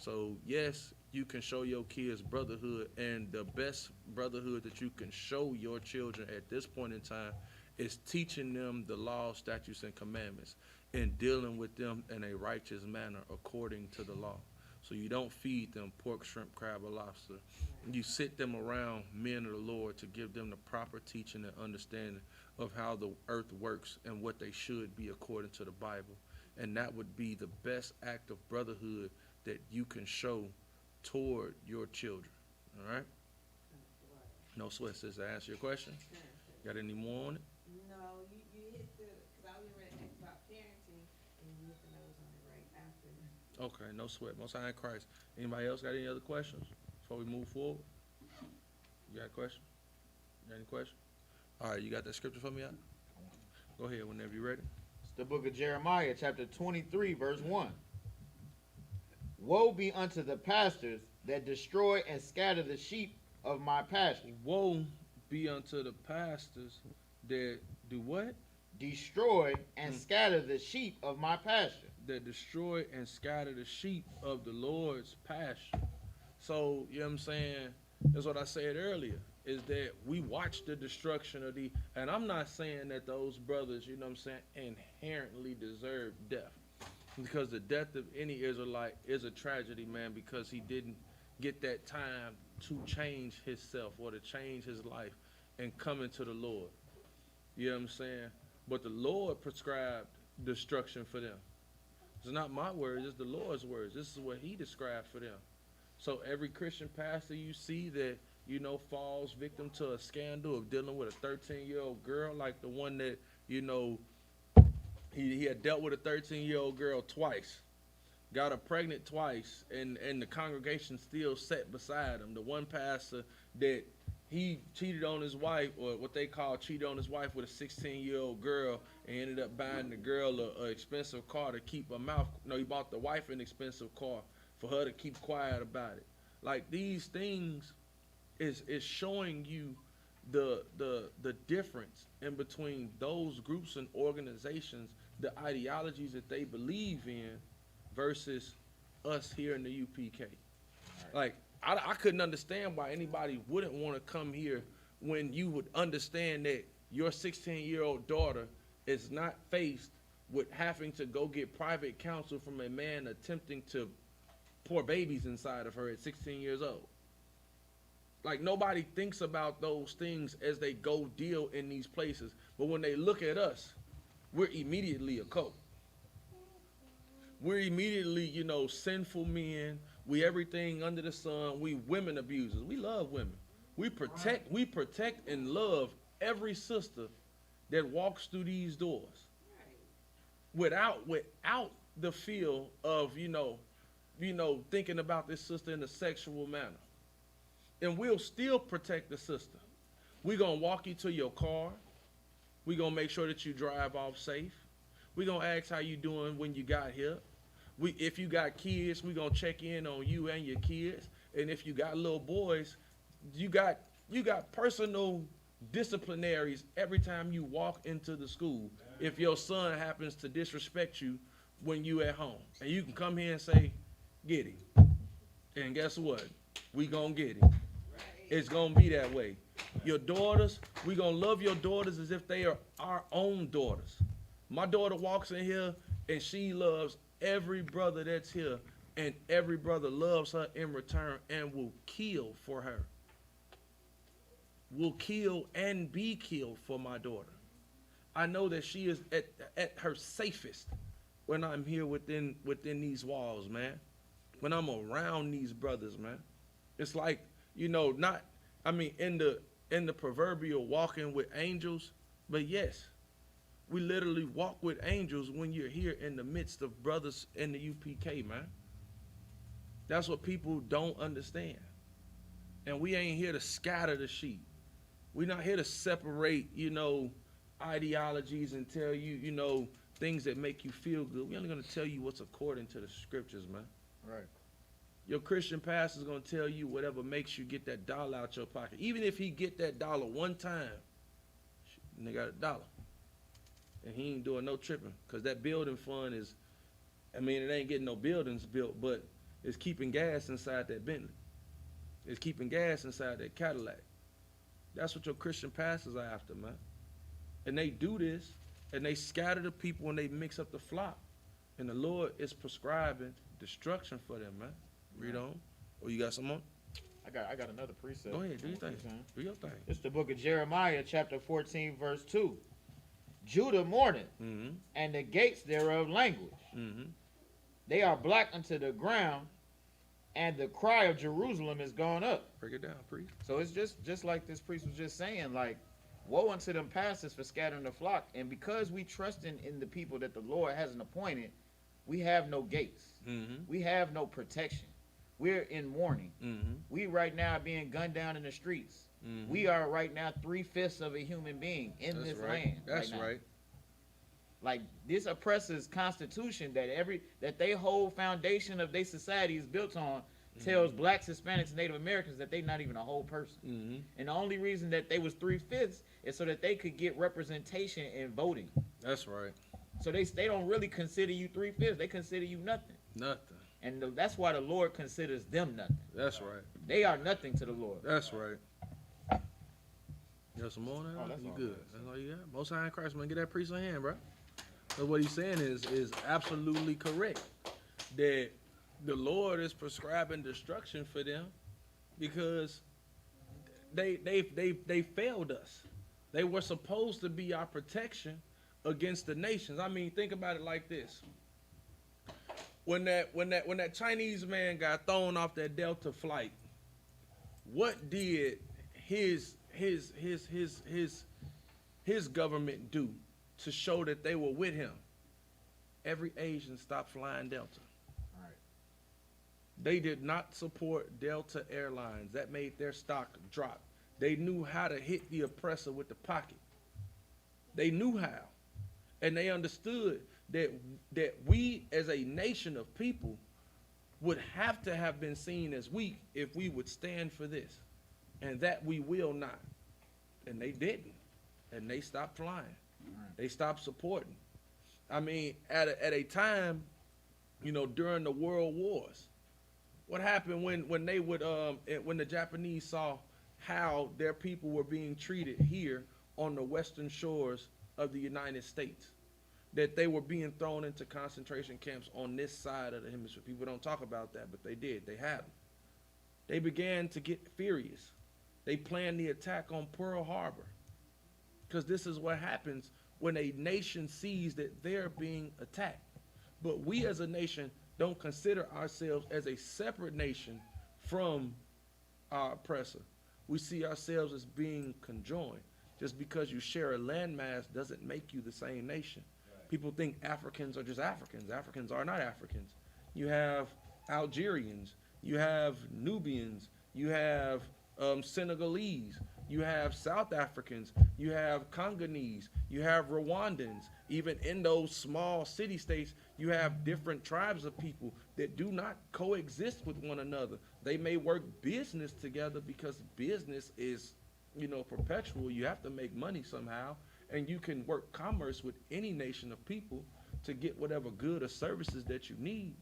D: So yes, you can show your kids brotherhood, and the best brotherhood that you can show your children at this point in time is teaching them the laws, statutes, and commandments, and dealing with them in a righteous manner according to the law. So you don't feed them pork, shrimp, crab, or lobster. You sit them around men of the Lord to give them the proper teaching and understanding of how the earth works and what they should be according to the Bible. And that would be the best act of brotherhood that you can show toward your children. All right? No sweat, sis. To answer your question? Got any more on it?
F: No, you hit the, because I was ready to ask about parenting, and you hit the nose on it right after.
D: Okay, no sweat. Most High in Christ. Anybody else got any other questions before we move forward? You got a question? You got any question? All right, you got that scripture for me out? Go ahead whenever you're ready.
E: It's the book of Jeremiah, chapter 23, verse 1. Woe be unto the pastors that destroy and scatter the sheep of my pasture.
D: Woe be unto the pastors that do what?
E: Destroy and scatter the sheep of my pasture.
D: That destroy and scatter the sheep of the Lord's pasture. So, you know what I'm saying? That's what I said earlier, is that we watch the destruction of the, and I'm not saying that those brothers, you know what I'm saying, inherently deserve death. Because the death of any Israelite is a tragedy, man, because he didn't get that time to change himself or to change his life and come into the Lord. You know what I'm saying? But the Lord prescribed destruction for them. It's not my words, it's the Lord's words. This is what he described for them. So every Christian pastor you see that, you know, falls victim to a scandal of dealing with a 13-year-old girl, like the one that, you know, he had dealt with a 13-year-old girl twice, got her pregnant twice, and the congregation still sat beside him. The one pastor that he cheated on his wife, or what they call cheated on his wife with a 16-year-old girl, and ended up buying the girl a expensive car to keep her mouth. No, he bought the wife an expensive car for her to keep quiet about it. Like, these things is showing you the difference in between those groups and organizations, the ideologies that they believe in, versus us here in the UPK. Like, I couldn't understand why anybody wouldn't want to come here when you would understand that your 16-year-old daughter is not faced with having to go get private counsel from a man attempting to pour babies inside of her at 16 years old. Like, nobody thinks about those things as they go deal in these places. But when they look at us, we're immediately a cult. We're immediately, you know, sinful men. We everything under the sun. We women abusers. We love women. We protect and love every sister that walks through these doors. Without the feel of, you know, thinking about this sister in a sexual manner. And we'll still protect the sister. We're going to walk you to your car. We're going to make sure that you drive off safe. We're going to ask how you doing when you got here. If you got kids, we're going to check in on you and your kids. And if you got little boys, you got personal disciplinaries every time you walk into the school. If your son happens to disrespect you when you at home. And you can come here and say, get him. And guess what? We gonna get him. It's gonna be that way. Your daughters, we gonna love your daughters as if they are our own daughters. My daughter walks in here and she loves every brother that's here, and every brother loves her in return and will kill for her. Will kill and be killed for my daughter. I know that she is at her safest when I'm here within these walls, man. When I'm around these brothers, man. It's like, you know, in the proverbial walking with angels, but yes, we literally walk with angels when you're here in the midst of brothers in the UPK, man. That's what people don't understand. And we ain't here to scatter the sheep. We're not here to separate, you know, ideologies and tell you, you know, things that make you feel good. We're only going to tell you what's according to the scriptures, man.
E: Right.
D: Your Christian pastor is going to tell you whatever makes you get that dollar out your pocket. Even if he get that dollar one time, and they got a dollar. And he ain't doing no tripping, because that building fund is, I mean, it ain't getting no buildings built, but is keeping gas inside that Bentley. It's keeping gas inside that Cadillac. That's what your Christian pastors are after, man. And they do this, and they scatter the people and they mix up the flock. And the Lord is prescribing destruction for them, man. Read on. Oh, you got some more?
E: I got another precept.
D: Go ahead, do your thing. Do your thing.
E: It's the book of Jeremiah, chapter 14, verse 2. Judah mourneth, and the gates thereof languish. They are black unto the ground, and the cry of Jerusalem is gone up.
D: Break it down, priest.
E: So it's just like this priest was just saying, like, woe unto them pastors for scattering the flock. And because we trust in the people that the Lord hasn't appointed, we have no gates. We have no protection. We're in mourning. We right now are being gunned down in the streets. We are right now 3/5 of a human being in this land.
D: That's
E: right now.
D: right.
E: Like this oppressor's constitution that they whole foundation of their society is built on tells blacks, Hispanics, Native Americans that they're not even a whole person. And the only reason that they was 3/5 is so that they could get representation in voting.
D: That's right.
E: So they don't really consider you 3/5. They consider you nothing.
D: Nothing.
E: And that's why the Lord considers them nothing.
D: That's right.
E: They are nothing to the Lord.
D: That's right. You got some more now?
E: Oh, that's
D: you
E: all
D: good.
E: right.
D: That's all you got? Most High in Christ, man. Get that priest in hand, bro. So what he's saying is absolutely correct. That the Lord is prescribing destruction for them because they failed us. They were supposed to be our protection against the nations. I mean, think about it like this. When that Chinese man got thrown off that Delta flight, what did his government do to show that they were with him? Every Asian stopped flying Delta.
E: Right.
D: They did not support Delta Airlines. That made their stock drop. They knew how to hit the oppressor with the pocket. They knew how. And they understood that we as a nation of people would have to have been seen as weak if we would stand for this. And that we will not. And they didn't. And they stopped flying.
E: Right.
D: They stopped supporting. I mean, at a time, during the world wars, what happened when the Japanese saw how their people were being treated here on the western shores of the United States, that they were being thrown into concentration camps on this side of the hemisphere. People don't talk about that, but they did. They had them. They began to get furious. They planned the attack on Pearl Harbor, because this is what happens when a nation sees that they're being attacked. But we as a nation don't consider ourselves as a separate nation from our oppressor. We see ourselves as being conjoined. Just because you share a landmass doesn't make you the same nation. People think Africans are just Africans. Africans are not Africans. You have Algerians, you have Nubians, you have Senegalese, you have South Africans, you have Congolese, you have Rwandans. Even in those small city states, you have different tribes of people that do not coexist with one another. They may work business together because business is, perpetual. You have to make money somehow. And you can work commerce with any nation of people to get whatever good or services that you need.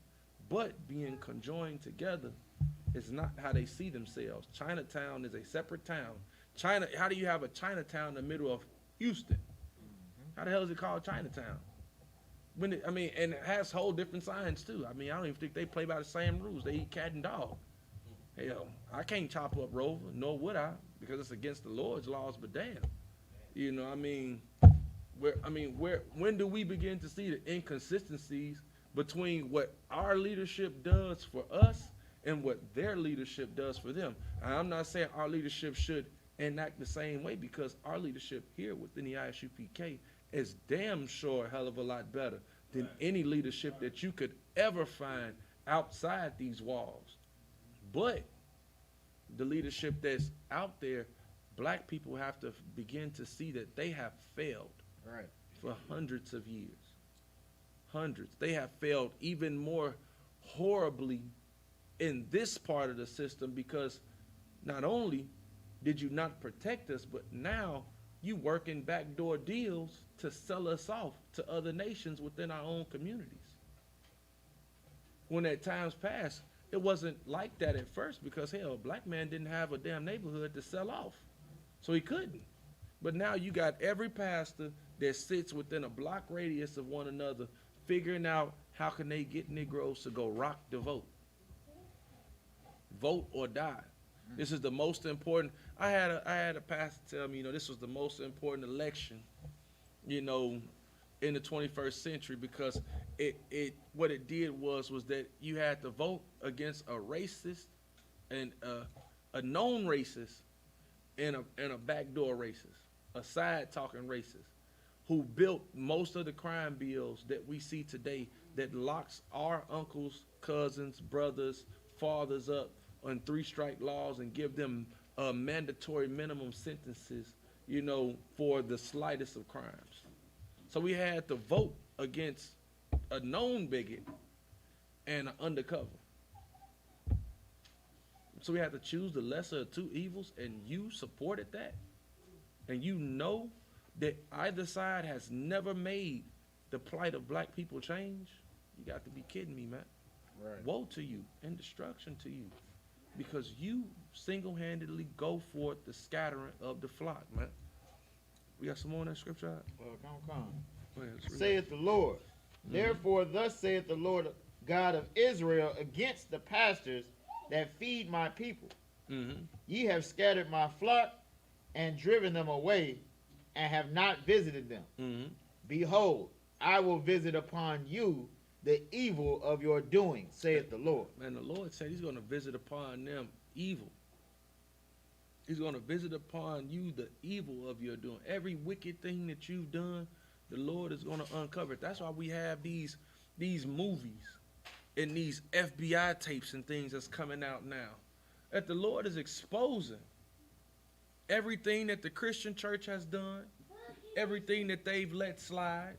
D: But being conjoined together is not how they see themselves. Chinatown is a separate town. How do you have a Chinatown in the middle of Houston? How the hell is it called Chinatown? And it has whole different signs too. I don't even think they play by the same rules. They eat cat and dog. Hell, I can't chop up Rover, nor would I, because it's against the Lord's laws, but damn. When do we begin to see the inconsistencies between what our leadership does for us and what their leadership does for them? And I'm not saying our leadership should enact the same way, because our leadership here within the Isupk is damn sure a hell of a lot better than any leadership that you could ever find outside these walls. But the leadership that's out there, black people have to begin to see that they have failed for hundreds of years. Hundreds. They have failed even more horribly in this part of the system, because not only did you not protect us, but now you working backdoor deals to sell us off to other nations within our own communities. When at times past, it wasn't like that at first because hell, a black man didn't have a damn neighborhood to sell off, so he couldn't. But now you got every pastor that sits within a block radius of one another, figuring out how can they get Negroes to go rock the vote, vote or die. This is the most important. I had a pastor tell me, this was the most important election, in the 21st century because what it did was that you had to vote against a racist and a known racist and a backdoor racist, a side talking racist, who built most of the crime bills that we see today that locks our uncles, cousins, brothers, fathers up on 3-strike laws and give them mandatory minimum sentences, for the slightest of crimes. So we had to vote against a known bigot and an undercover. So we had to choose the lesser of two evils, and you supported that. And you know that either side has never made the plight of black people change. You got to be kidding me, man.
E: Right.
D: Woe to you and destruction to you, because you single-handedly go forth the scattering of the flock, man. We got some more on that scripture out?
E: Come.
D: Go ahead, let's read it.
E: Saith the Lord. Therefore, thus saith the Lord God of Israel against the pastors that feed my people. Ye have scattered my flock and driven them away, and have not visited them. Behold, I will visit upon you the evil of your doing, saith the Lord.
D: And the Lord said he's going to visit upon them evil. He's going to visit upon you the evil of your doing. Every wicked thing that you've done, the Lord is going to uncover it. That's why we have these movies and these FBI tapes and things that's coming out now, that the Lord is exposing everything that the Christian church has done, everything that they've let slide,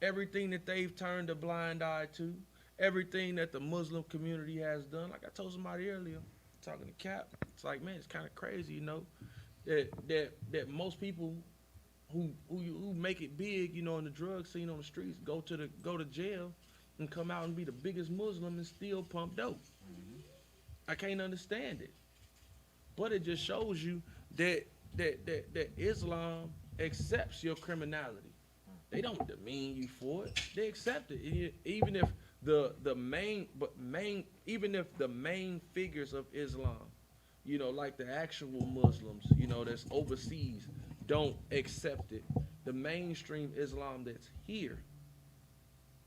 D: everything that they've turned a blind eye to, everything that the Muslim community has done. Like I told somebody earlier, talking to Cap, it's like, man, it's kind of crazy, that most people who make it big, in the drug scene on the streets, go to jail and come out and be the biggest Muslim and still pump dope. I can't understand it, but it just shows you that Islam accepts your criminality. They don't demean you for it. They accept it, even if the main figures of Islam, like the actual Muslims, that's overseas, don't accept it. The mainstream Islam that's here,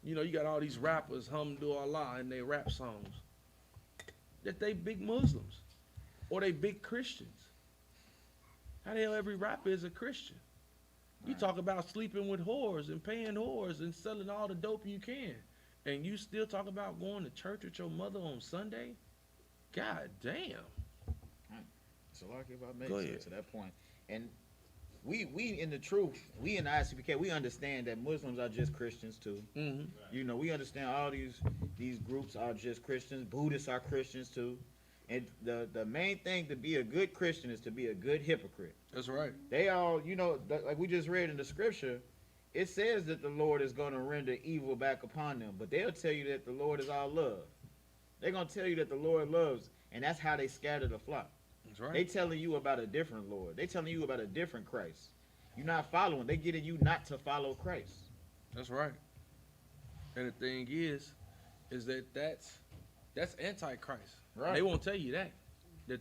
D: you got all these rappers, Alhamdulillah, in their rap songs, that they big Muslims or they big Christians. How the hell every rapper is a Christian? You talk about sleeping with whores and paying whores and selling all the dope you can, and you still talk about going to church with your mother on Sunday? God damn.
E: So like if I make
D: Go
E: it
D: ahead.
E: to that point. And we in the truth, we in the ICPK, we understand that Muslims are just Christians too. We understand all these groups are just Christians. Buddhists are Christians too. And the main thing to be a good Christian is to be a good hypocrite.
D: That's right.
E: They all, like we just read in the scripture, it says that the Lord is going to render evil back upon them. But they'll tell you that the Lord is all love. They're going to tell you that the Lord loves, and that's how they scatter the flock.
D: That's right.
E: They telling you about a different Lord. They telling you about a different Christ. You're not following. They getting you not to follow Christ.
D: That's right. And the thing is that's antichrist.
E: Right.
D: They won't tell you that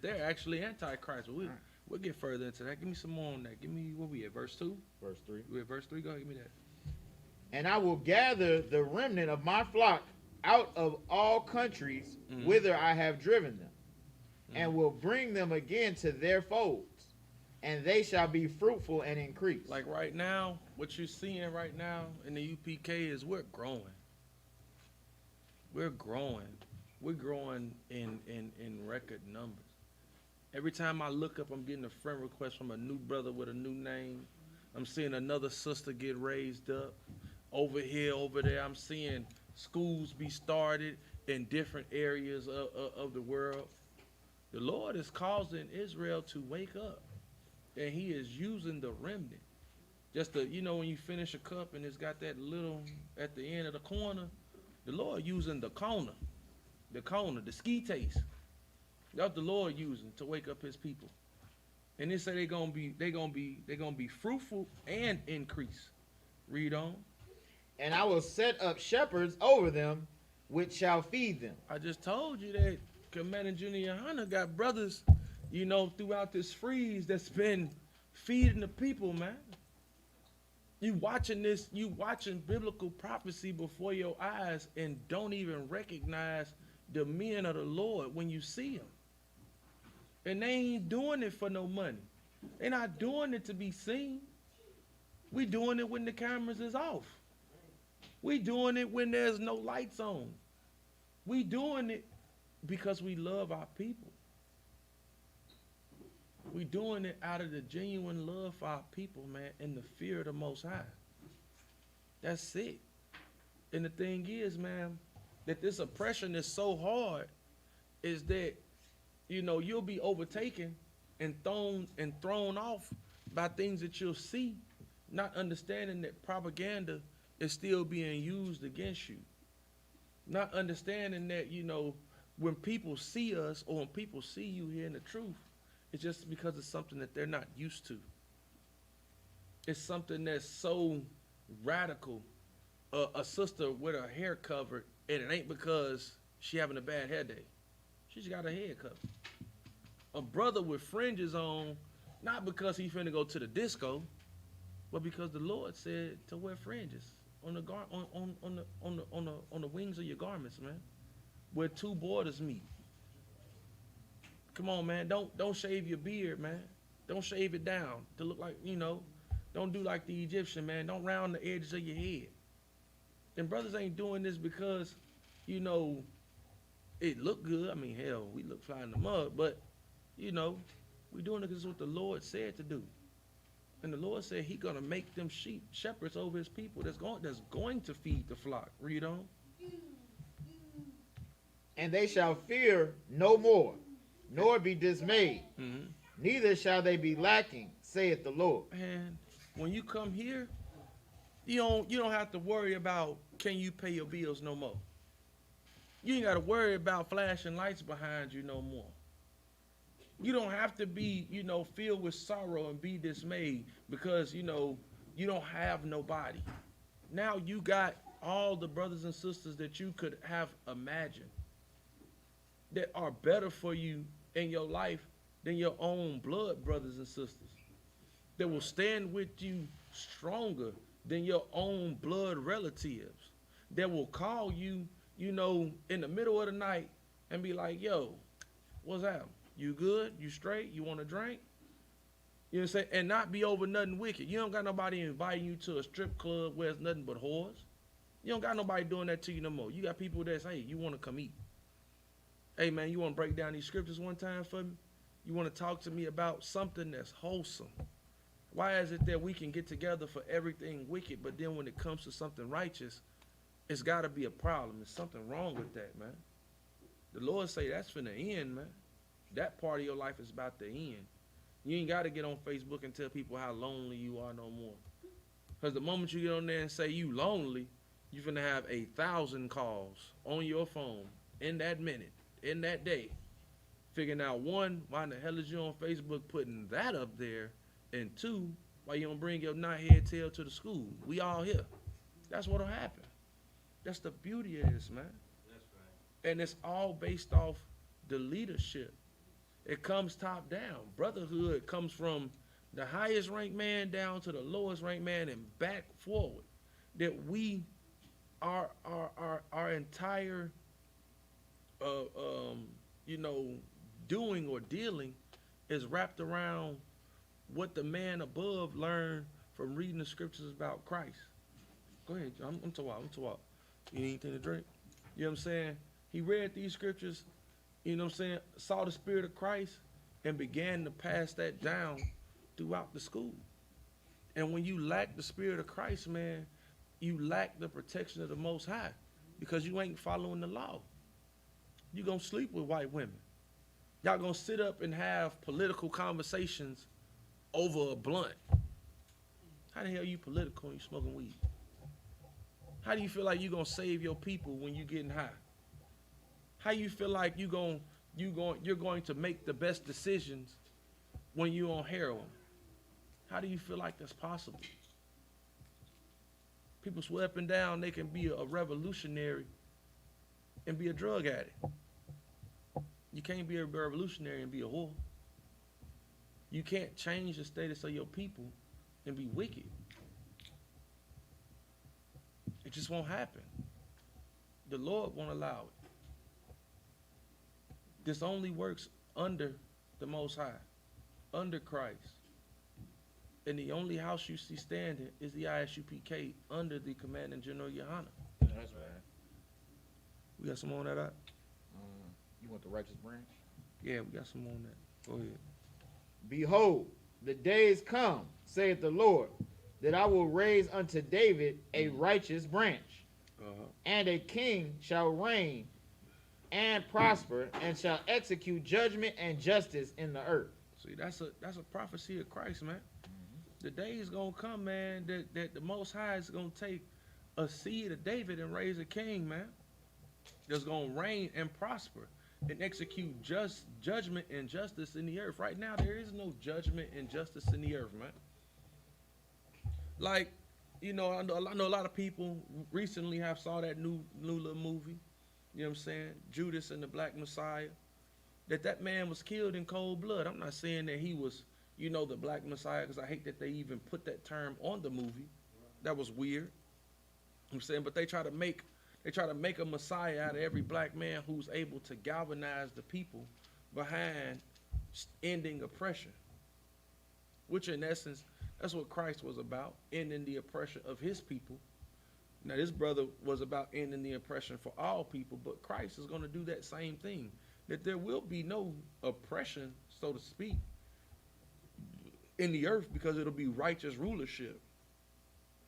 D: they're actually antichrist. But we'll get further into that. Give me some more on that. Give me, what we at, verse 2?
E: Verse 3.
D: We at verse 3? Go ahead, give me that.
E: And I will gather the remnant of my flock out of all countries whither I have driven them, and will bring them again to their folds, and they shall be fruitful and increase.
D: Like right now, what you're seeing right now in the UPK is we're growing. We're growing. We're growing in record numbers. Every time I look up, I'm getting a friend request from a new brother with a new name. I'm seeing another sister get raised up. Over here, over there, I'm seeing schools be started in different areas of the world. The Lord is causing Israel to wake up, and he is using the remnant. Just when you finish a cup and it's got that little at the end of the corner, the Lord using the corner. the Kona, the ski taste. That's the Lord using to wake up his people. And they say they're gonna be fruitful and increase. Read on.
E: And I will set up shepherds over them, which shall feed them.
D: I just told you that Commander Junior Hunter got brothers, throughout this freeze that's been feeding the people, man. You watching biblical prophecy before your eyes and don't even recognize the men of the Lord when you see them. And they ain't doing it for no money. They're not doing it to be seen. We doing it when the cameras is off. We doing it when there's no lights on. We doing it because we love our people. We doing it out of the genuine love for our people, man, and the fear of the Most High. That's it. And the thing is, man, that this oppression is so hard is that, you'll be overtaken and thrown off by things that you'll see, not understanding that propaganda is still being used against you. Not understanding that, when people see us or when people see you hearing the truth, it's just because it's something that they're not used to. It's something that's so radical. A sister with her hair covered, and it ain't because she having a bad hair day. She just got her head covered. A brother with fringes on, not because he finna go to the disco, but because the Lord said to wear fringes on the wings of your garments, man, where two borders meet. Come on, man. Don't shave your beard, man. Don't shave it down to look like, don't do like the Egyptian, man. Don't round the edges of your head. And brothers ain't doing this because, it look good. I mean, hell, we look fly in the mud, but, we doing it because it's what the Lord said to do. And the Lord said he gonna make them shepherds over his people that's going to feed the flock. Read on.
E: And they shall fear no more, nor be dismayed.
D: Mm-hmm.
E: Neither shall they be lacking, saith the Lord.
D: And when you come here, you don't have to worry about can you pay your bills no more. You ain't got to worry about flashing lights behind you no more. You don't have to be, filled with sorrow and be dismayed because, you don't have nobody. Now you got all the brothers and sisters that you could have imagined that are better for you in your life than your own blood brothers and sisters. That will stand with you stronger than your own blood relatives. That will call you, in the middle of the night and be like, yo, what's happening? You good? You straight? You want a drink? You know what I'm saying? And not be over nothing wicked. You don't got nobody inviting you to a strip club where it's nothing but whores. You don't got nobody doing that to you no more. You got people that say, hey, you want to come eat? Hey, man, you want to break down these scriptures one time for me? You want to talk to me about something that's wholesome? Why is it that we can get together for everything wicked, but then when it comes to something righteous, it's got to be a problem. There's something wrong with that, man. The Lord say that's finna end, man. That part of your life is about to end. You ain't got to get on Facebook and tell people how lonely you are no more. Because the moment you get on there and say you lonely, you're finna have 1,000 calls on your phone in that minute, in that day. Figuring out, one, why in the hell is you on Facebook putting that up there? And two, why you don't bring your knothead tail to the school? We all here. That's what'll happen. That's the beauty of this, man. That's right. And it's all based off the leadership. It comes top down. Brotherhood comes from the highest ranked man down to the lowest ranked man and back forward. That we, our entire, doing or dealing is wrapped around what the man above learned from reading the scriptures about Christ. Go ahead, I'm talking. You need anything to drink? You know what I'm saying? He read these scriptures, saw the spirit of Christ and began to pass that down throughout the school. And when you lack the spirit of Christ, man, you lack the protection of the Most High because you ain't following the law. You gonna sleep with white women. Y'all gonna sit up and have political conversations over a blunt. How the hell you political when you smoking weed? How do you feel like you gonna save your people when you getting high? How you feel like you're going to make the best decisions when you're on heroin? How do you feel like that's possible? People swear up and down they can be a revolutionary and be a drug addict. You can't be a revolutionary and be a whore. You can't change the status of your people and be wicked. It just won't happen. The Lord won't allow it. This only works under the Most High, under Christ. And the only house you see standing is the ISUPK under the Commanding General Yohana.
E: That's right.
D: We got some on that out?
E: You want the righteous branch?
D: Yeah, we got some on that. Go ahead.
E: Behold, the days come, saith the Lord, that I will raise unto David a righteous branch, and a king shall reign and prosper, and shall execute judgment and justice in the earth.
D: See, that's a prophecy of Christ, man. The day is gonna come, man, that the Most High is gonna take a seed of David and raise a king, man, that's gonna reign and prosper and execute judgment and justice in the earth. Right now, there is no judgment and justice in the earth, man. Like, you know, I know a lot of people recently have saw that new little movie. You know what I'm saying? Judas and the Black Messiah. That man was killed in cold blood. I'm not saying that he was, you know, the Black Messiah, because I hate that they even put that term on the movie. That was weird. I'm saying, but they try to make a Messiah out of every black man who's able to galvanize the people behind ending oppression. Which in essence, that's what Christ was about, ending the oppression of his people. Now this brother was about ending the oppression for all people, but Christ is going to do that same thing. That there will be no oppression, so to speak, in the earth, because it'll be righteous rulership.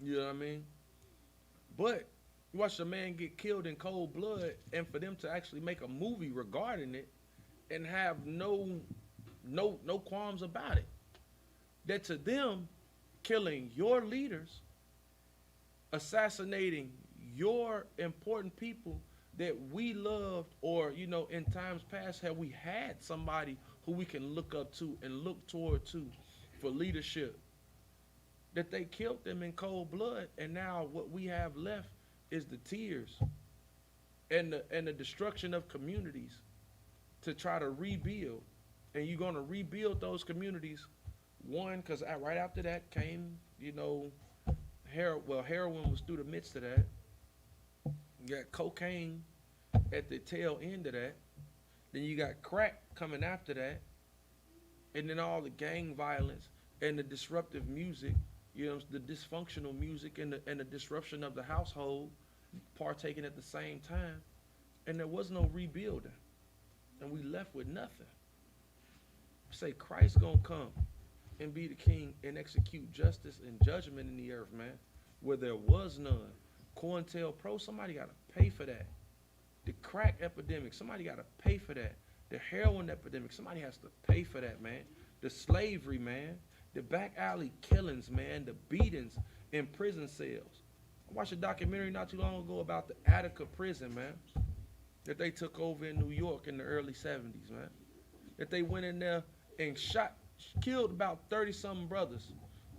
D: You know what I mean? But you watch a man get killed in cold blood, and for them to actually make a movie regarding it and have no qualms about it. That to them, killing your leaders, assassinating your important people that we loved, or, you know, in times past, have we had somebody who we can look up to and look toward to for leadership, that they killed them in cold blood, and now what we have left is the tears and the destruction of communities to try to rebuild. And you're going to rebuild those communities, one, because right after that came, you know, heroin was through the midst of that. You got cocaine at the tail end of that. Then you got crack coming after that. And then all the gang violence and the disruptive music, you know, the dysfunctional music and the disruption of the household partaking at the same time. And there was no rebuilding. And we left with nothing. Say Christ gonna come and be the king and execute justice and judgment in the earth, man, where there was none. COINTELPRO, somebody got to pay for that. The crack epidemic, somebody got to pay for that. The heroin epidemic, somebody has to pay for that, man. The slavery, man. The back alley killings, man. The beatings in prison cells. I watched a documentary not too long ago about the Attica prison, man, that they took over in New York in the early 70s, man. That they went in there and killed about 30-something brothers.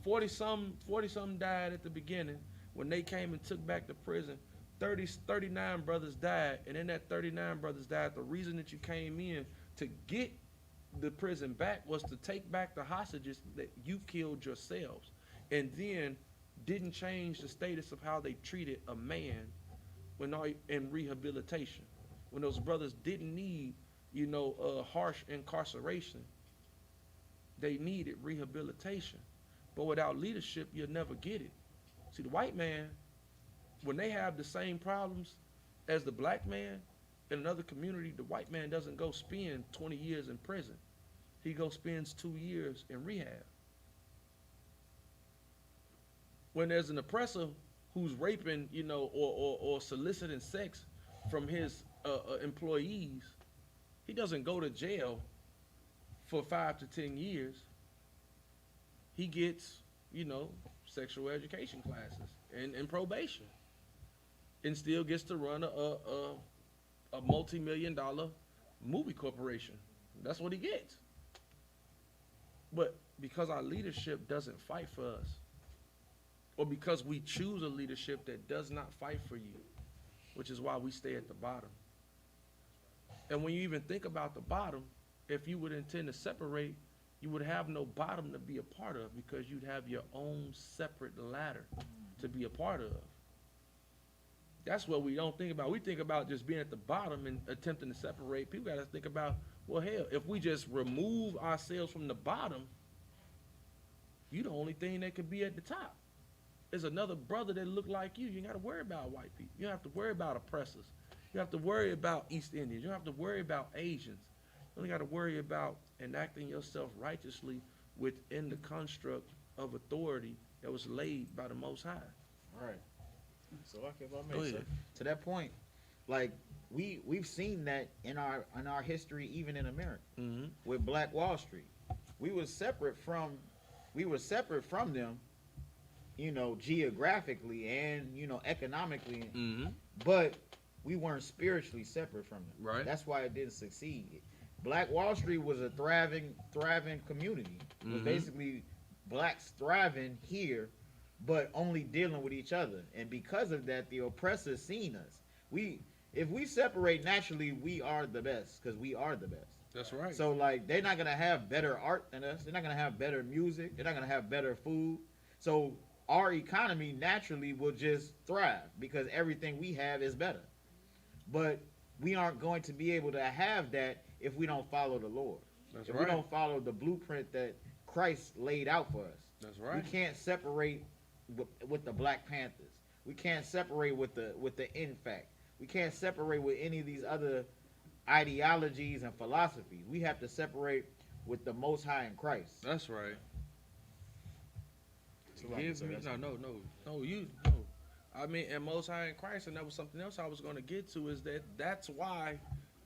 D: 40-something died at the beginning. When they came and took back the prison, 39 brothers died. And in that 39 brothers died, the reason that you came in to get the prison back was to take back the hostages that you killed yourselves. And then didn't change the status of how they treated a man when in rehabilitation. When those brothers didn't need, you know, harsh incarceration. They needed rehabilitation. But without leadership, you'll never get it. See, the white man, when they have the same problems as the black man in another community, the white man doesn't go spend 20 years in prison. He goes spends 2 years in rehab. When there's an oppressor who's raping, you know, or soliciting sex from his employees, he doesn't go to jail for 5 to 10 years. He gets, you know, sexual education classes and probation, and still gets to run a a multi-million-dollar movie corporation. That's what he gets. But because our leadership doesn't fight for us, or because we choose a leadership that does not fight for you, which is why we stay at the bottom. And when you even think about the bottom, if you would intend to separate, you would have no bottom to be a part of, because you'd have your own separate ladder to be a part of. That's what we don't think about. We think about just being at the bottom and attempting to separate. People got to think about, well, hell, if we just remove ourselves from the bottom, you the only thing that could be at the top. There's another brother that look like you. You ain't got to worry about white people. You don't have to worry about oppressors. You don't have to worry about East Indians. You don't have to worry about Asians. You only got to worry about enacting yourself righteously within the construct of authority that was laid by the Most High.
E: Right. So like if I
D: Go
E: may,
D: ahead.
E: to that point, like we've seen that in our history, even in America,
D: Mm-hmm.
E: with Black Wall Street. We were separate from them, you know, geographically and, you know, economically,
D: Mm-hmm.
E: but we weren't spiritually separate from them.
D: Right.
E: That's why it didn't succeed. Black Wall Street was a thriving community. It was
D: Mhm.
E: basically blacks thriving here, but only dealing with each other. And because of that, the oppressors seen us. If we separate naturally, we are the best, because we are the best.
D: That's right.
E: So like, they're not gonna have better art than us. They're not gonna have better music. They're not gonna have better food. So our economy naturally will just thrive because everything we have is better. But we aren't going to be able to have that if we don't follow the Lord.
D: That's
E: if
D: right.
E: we don't follow the blueprint that Christ laid out for us.
D: That's right.
E: We can't separate with the Black Panthers. We can't separate with the INFAC. We can't separate with any of these other ideologies and philosophies. We have to separate with the Most High in Christ.
D: That's right.
E: So like,
D: Give
E: so
D: me,
E: that's-
D: no. I mean, and Most High in Christ, and that was something else I was going to get to, is that's why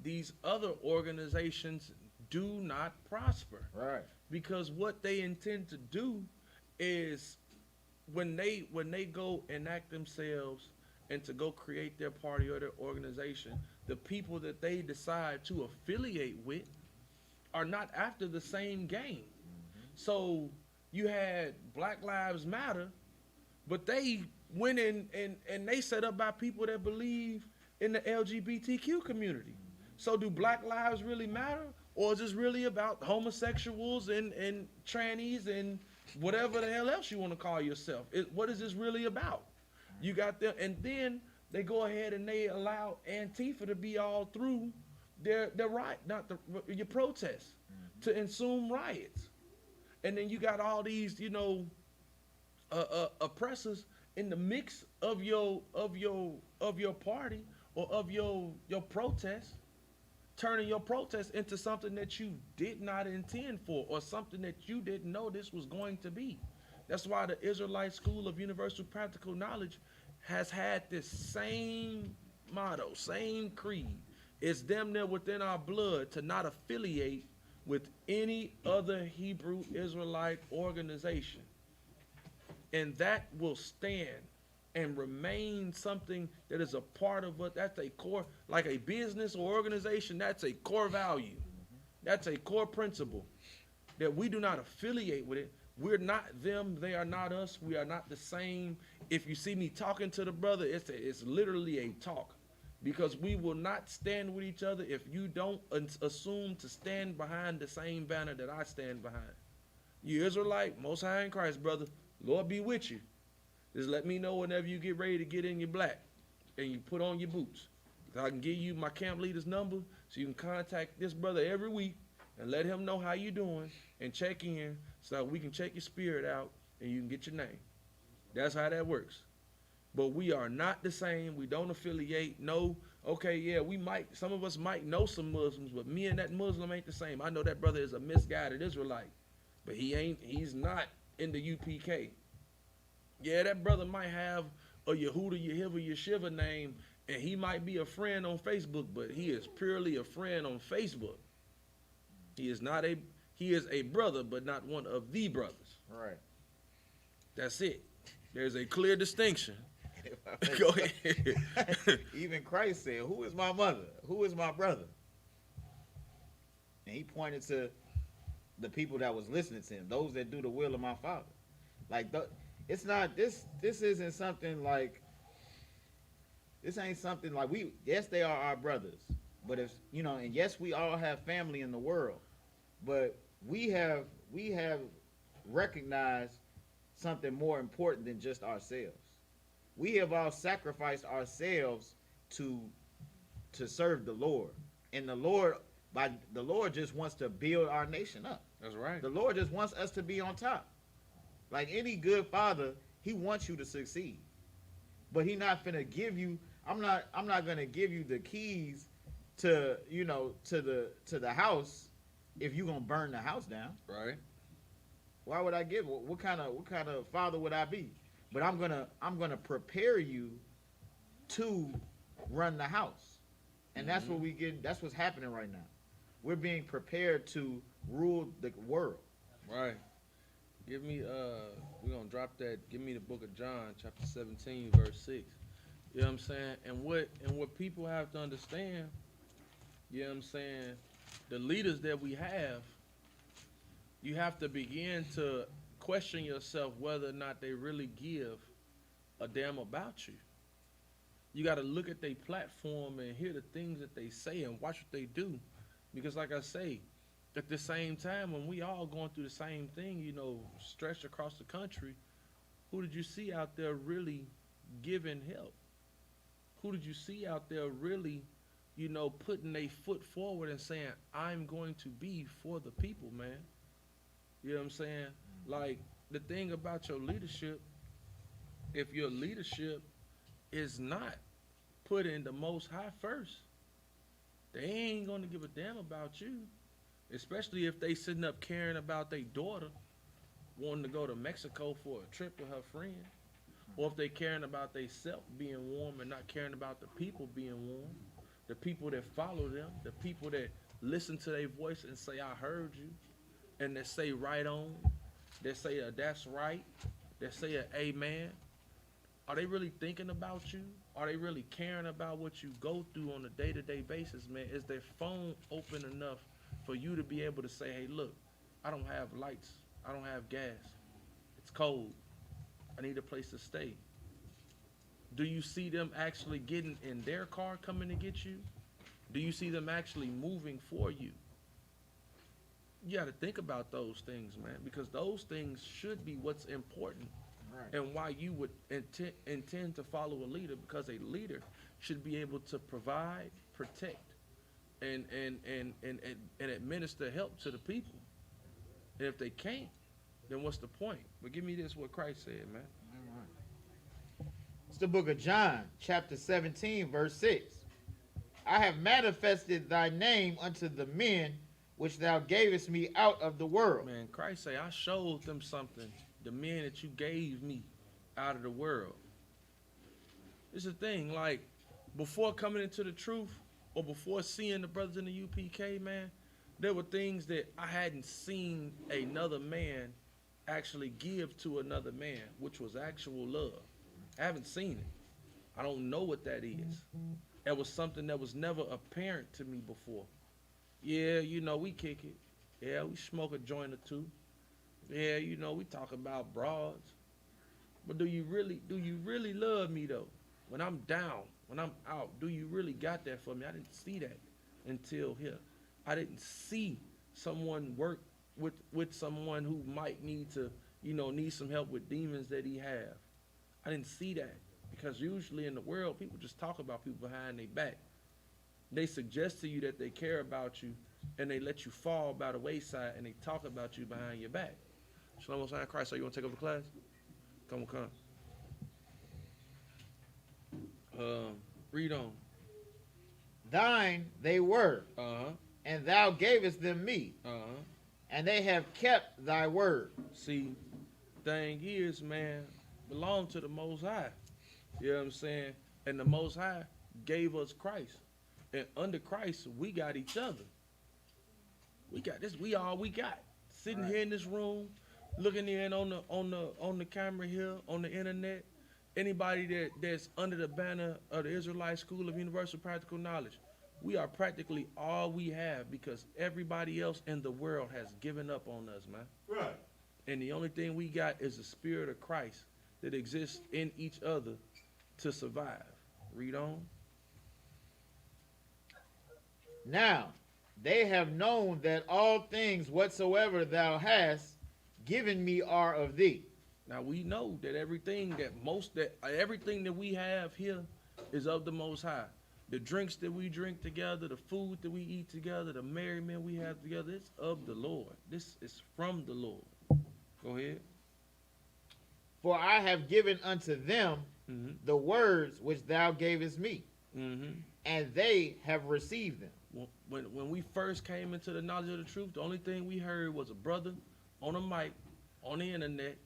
D: these other organizations do not prosper.
E: Right.
D: Because what they intend to do is when they go enact themselves and to go create their party or their organization, the people that they decide to affiliate with are not after the same game. So you had Black Lives Matter, but they went in and they set up by people that believe in the LGBTQ community. So do Black lives really matter? Or is this really about homosexuals and trannies and whatever the hell else you want to call yourself? What is this really about? You got them, and then they go ahead and they allow Antifa to be all through their right, not your protests, to assume riots. And then you got all these, oppressors in the mix of your party or of your protest, turning your protest into something that you did not intend for, or something that you didn't know this was going to be. That's why the Israelite School of Universal Practical Knowledge has had this same motto, same creed. It's damn near within our blood to not affiliate with any other Hebrew Israelite organization. And that will stand and remain something that is a part of what, that's a core, like a business or organization, that's a core value. That's a core principle that we do not affiliate with it. We're not them, they are not us, we are not the same. If you see me talking to the brother, it's literally a talk, because we will not stand with each other if you don't assume to stand behind the same banner that I stand behind. You Israelite, Most High in Christ, brother, Lord be with you. Just let me know whenever you get ready to get in your black and you put on your boots. I can give you my camp leader's number so you can contact this brother every week and let him know how you doing and check in so we can check your spirit out and you can get your name. That's how that works. But we are not the same. We don't affiliate. No, okay, yeah, some of us might know some Muslims, but me and that Muslim ain't the same. I know that brother is a misguided Israelite, but he's not in the UPK. Yeah, that brother might have a Yehuda, Yehiva, Yeshiva name, and he might be a friend on Facebook, but he is purely a friend on Facebook. He is a brother, but not one of the brothers.
E: Right.
D: That's it. There's a clear distinction. Go ahead.
E: Even Christ said, "Who is my mother? Who is my brother?" And he pointed to the people that was listening to him, those that do the will of my Father. Like it's not this. This isn't something like. This ain't something like we. Yes, they are our brothers, but if you know, and yes, we all have family in the world, but we have recognized something more important than just ourselves. We have all sacrificed ourselves to serve the Lord, and the Lord just wants to build our nation up.
D: That's right.
E: The Lord just wants us to be on top. Like any good father, he wants you to succeed, but he not finna give you. I'm not gonna give you the keys to the house if you gonna burn the house down.
D: Right.
E: Why would I give? What kind of father would I be? But I'm gonna prepare you to run the house, and that's what we get. That's what's happening right now. We're being prepared to rule the world.
D: Right. Give me we're gonna drop that. Give me the book of John, chapter 17, verse 6. You know what I'm saying? And what people have to understand, you know what I'm saying, the leaders that we have, you have to begin to question yourself whether or not they really give a damn about you. You got to look at their platform and hear the things that they say and watch what they do. Because like I say, at the same time, when we all going through the same thing, you know, stretched across the country, who did you see out there really giving help? Who did you see out there really, you know, putting their foot forward and saying, I'm going to be for the people, man? You know what I'm saying? Like, the thing about your leadership, if your leadership is not putting the Most High first, they ain't going to give a damn about you. Especially if they sitting up caring about their daughter wanting to go to Mexico for a trip with her friend. Or if they caring about they self being warm and not caring about the people being warm. The people that follow them. The people that listen to their voice and say, I heard you. And that say right on. That say that's right. That say amen. Are they really thinking about you? Are they really caring about what you go through on a day-to-day basis, man? Is their phone open enough for you to be able to say, hey, look, I don't have lights. I don't have gas. It's cold. I need a place to stay. Do you see them actually getting in their car coming to get you? Do you see them actually moving for you? You got to think about those things, man, because those things should be what's important. Right. And why you would intend to follow a leader, because a leader should be able to provide, protect, and administer help to the people. And if they can't, then what's the point? But give me this, what Christ said, man.
E: All right. It's the book of John, chapter 17, verse 6. I have manifested thy name unto the men which thou gavest me out of the world.
D: Man, Christ say, I showed them something, the men that you gave me out of the world. It's the thing, like, before coming into the truth, or before seeing the brothers in the UPK, man, there were things that I hadn't seen another man actually give to another man, which was actual love. I haven't seen it. I don't know what that is. It was something that was never apparent to me before. Yeah, you know, we kick it. Yeah, we smoke a joint or two. Yeah, you know, we talk about broads. But do you really love me though? When I'm down, when I'm out, do you really got that for me? I didn't see that until here. I didn't see someone work with someone who might need to, you know, need some help with demons that he have. I didn't see that, because usually in the world, people just talk about people behind their back. They suggest to you that they care about you, and they let you fall by the wayside, and they talk about you behind your back. Shalom, Messiah Christ. So you want to take over the class? Come. Read on.
E: Thine they were, and thou gavest them me, and they have kept thy word.
D: See, thing is, man, belong to the Most High. You know what I'm saying? And the Most High gave us Christ. And under Christ, we got each other. We got this. We all we got. Sitting here in this room, looking in on the camera here, on the internet. Anybody that's under the banner of the Israelite School of Universal Practical Knowledge, we are practically all we have because everybody else in the world has given up on us, man.
C: Right.
D: And the only thing we got is the spirit of Christ that exists in each other to survive. Read on.
E: Now, they have known that all things whatsoever thou hast given me are of thee.
D: Now we know that everything that we have here is of the Most High. The drinks that we drink together, the food that we eat together, the merriment we have together, it's of the Lord. This is from the Lord. Go ahead.
E: For I have given unto them the words which thou gavest me, and they have received them.
D: When we first came into the knowledge of the truth, the only thing we heard was a brother on a mic, on the internet,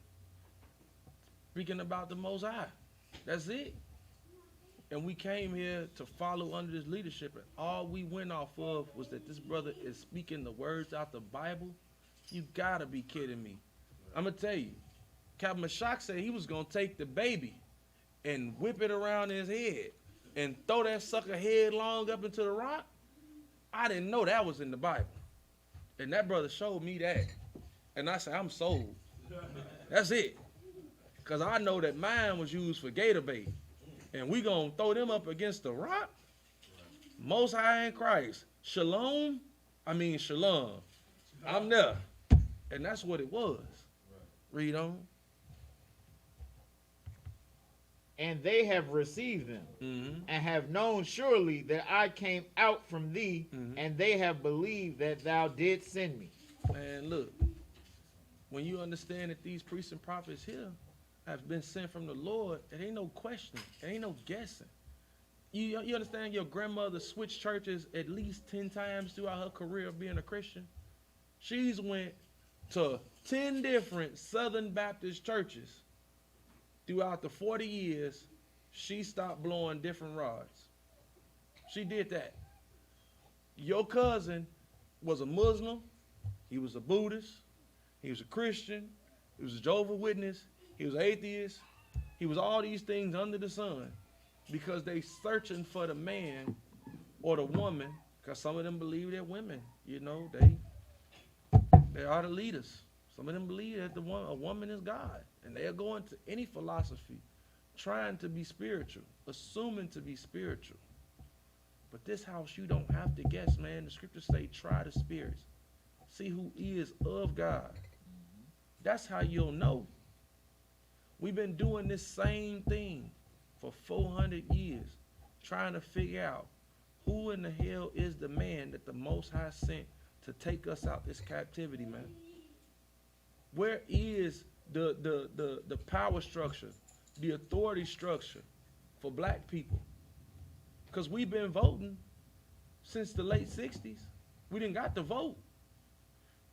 D: speaking about the Most High. That's it. And we came here to follow under this leadership, and all we went off of was that this brother is speaking the words out the Bible. You gotta be kidding me. I'm gonna tell you, Captain Mashak said he was gonna take the baby and whip it around his head and throw that sucker headlong up into the rock. I didn't know that was in the Bible. And that brother showed me that. And I said, I'm sold. That's it. Because I know that mine was used for gator bait. And we going to throw them up against the rock? Most High in Christ. Shalom. I'm there. And that's what it was. Read on.
E: And they have received them, and have known surely that I came out from thee, and they have believed that thou didst send me.
D: Man, look, when you understand that these priests and prophets here have been sent from the Lord, it ain't no question, it ain't no guessing. You understand your grandmother switched churches at least 10 times throughout her career of being a Christian? She's went to 10 different Southern Baptist churches. Throughout the 40 years, she stopped blowing different rods. She did that. Your cousin was a Muslim. He was a Buddhist. He was a Christian. He was a Jehovah's Witness. He was an atheist. He was all these things under the sun because they searching for the man or the woman, because some of them believe that women, they are the leaders. Some of them believe that a woman is God. And they'll go into any philosophy trying to be spiritual, assuming to be spiritual. But this house, you don't have to guess, man. The scriptures say, try the spirits. See who is of God. That's how you'll know. We've been doing this same thing for 400 years, trying to figure out who in the hell is the man that the Most High sent to take us out this captivity, man. Where is the power structure, the authority structure for black people? Because we've been voting since the late 60s. We didn't got the vote.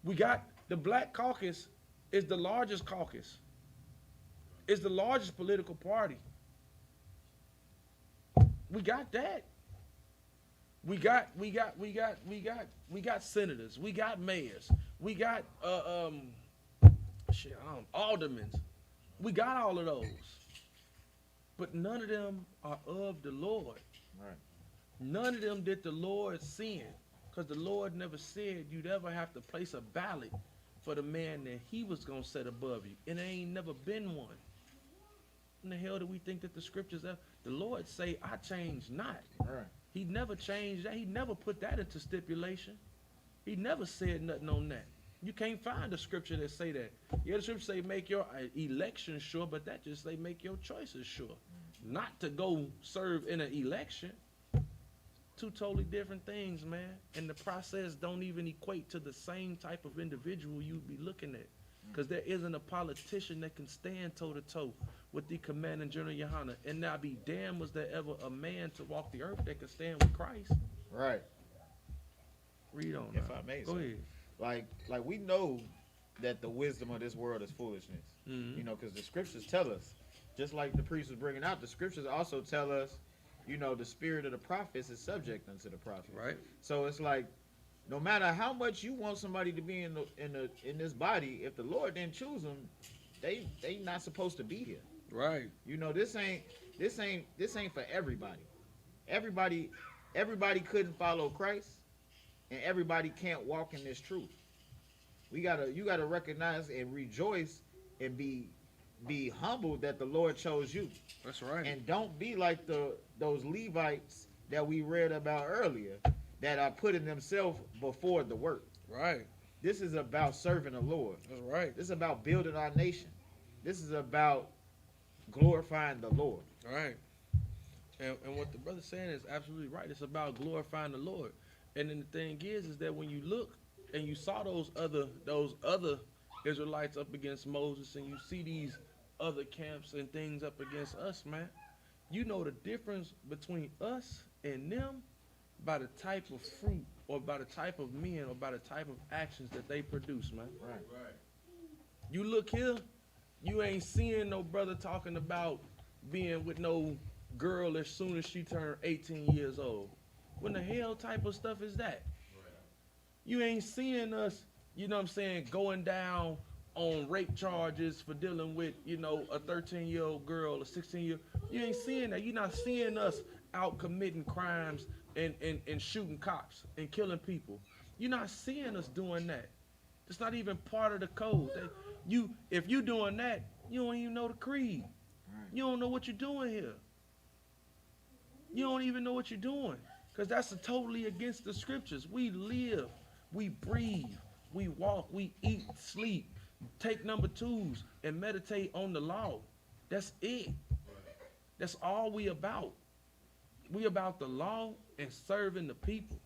D: We got the Black Caucus is the largest caucus. It's the largest political party. We got that. We got senators. We got mayors. We got aldermen. We got all of those. But none of them are of the Lord.
E: Right.
D: None of them did the Lord send. Because the Lord never said you'd ever have to place a ballot for the man that he was going to set above you. And there ain't never been one. In the hell do we think that the scriptures are? The Lord say, I change not.
E: Right.
D: He never changed that. He never put that into stipulation. He never said nothing on that. You can't find a scripture that say that. Yeah, the scripture say make your election sure, but that just say make your choices sure. Not to go serve in an election. Two totally different things, man. And the process don't even equate to the same type of individual you'd be looking at. Because there isn't a politician that can stand toe-to-toe with the Commanding General Yohana. And now be damn was there ever a man to walk the earth that could stand with Christ.
E: Right.
D: Read on.
E: If
D: now.
E: I may,
D: Go ahead.
E: Like we know that the wisdom of this world is foolishness.
D: Mm-hmm.
E: Because the scriptures tell us, just like the priest was bringing out, the scriptures also tell us, the spirit of the prophets is subject unto the prophets.
D: Right.
E: So it's like, no matter how much you want somebody to be in this body, if the Lord didn't choose them, they not supposed to be here.
D: Right.
E: You know, this ain't for everybody. Everybody everybody couldn't follow Christ, and everybody can't walk in this truth. You gotta recognize and rejoice and be humbled that the Lord chose you.
D: That's right.
E: And don't be like those Levites that we read about earlier that are putting themselves before the work.
D: Right.
E: This is about serving the Lord.
D: That's right.
E: This is about building our nation. This is about glorifying the Lord.
D: Right. And what the brother's saying is absolutely right. It's about glorifying the Lord. And then the thing is that when you look and you saw those other Israelites up against Moses, and you see these other camps and things up against us, man, you know the difference between us and them by the type of fruit or by the type of men or by the type of actions that they produce, man.
E: Right.
D: You look here, you ain't seeing no brother talking about being with no girl as soon as she turned 18 years old. When the hell type of stuff is that? You ain't seeing us, you know what I'm saying, going down on rape charges for dealing with, you know, a 13-year-old girl, a 16-year. You ain't seeing that. You're not seeing us out committing crimes and shooting cops and killing people. You're not seeing us doing that. It's not even part of the code. If you doing that, you don't even know the creed. You don't know what you're doing here. You don't even know what you're doing, because that's totally against the scriptures. We live, we breathe, we walk, we eat, sleep, take number twos, and meditate on the law. That's it. That's all we about. We about the law and serving the people,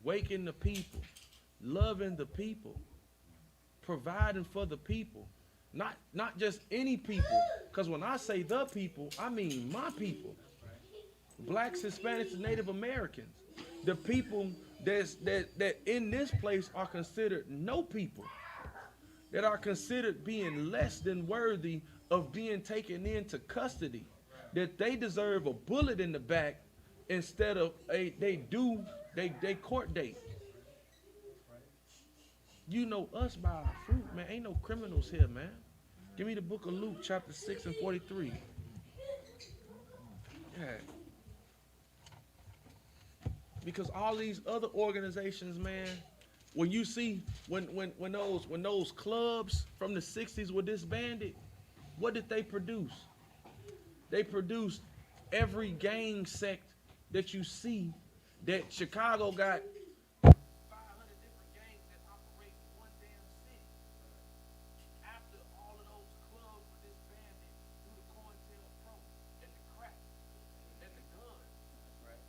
D: waking the people, loving the people, providing for the people. Not just any people, because when I say the people, I mean my people. Blacks, Hispanics, and Native Americans. The people that in this place are considered no people, that are considered being less than worthy of being taken into custody, that they deserve a bullet in the back instead of they court date. You know us by our fruit, man. Ain't no criminals here, man. Give me the book of Luke, chapter 6 and 43. Yeah. Because all these other organizations, man, when you see when those clubs from the 60s were disbanded, what did they produce? They produced every gang sect that you see. That Chicago got 500 different gangs that operate in one damn city. After all of those clubs were disbanded through the COINTELPRO and the crack and the guns. Right.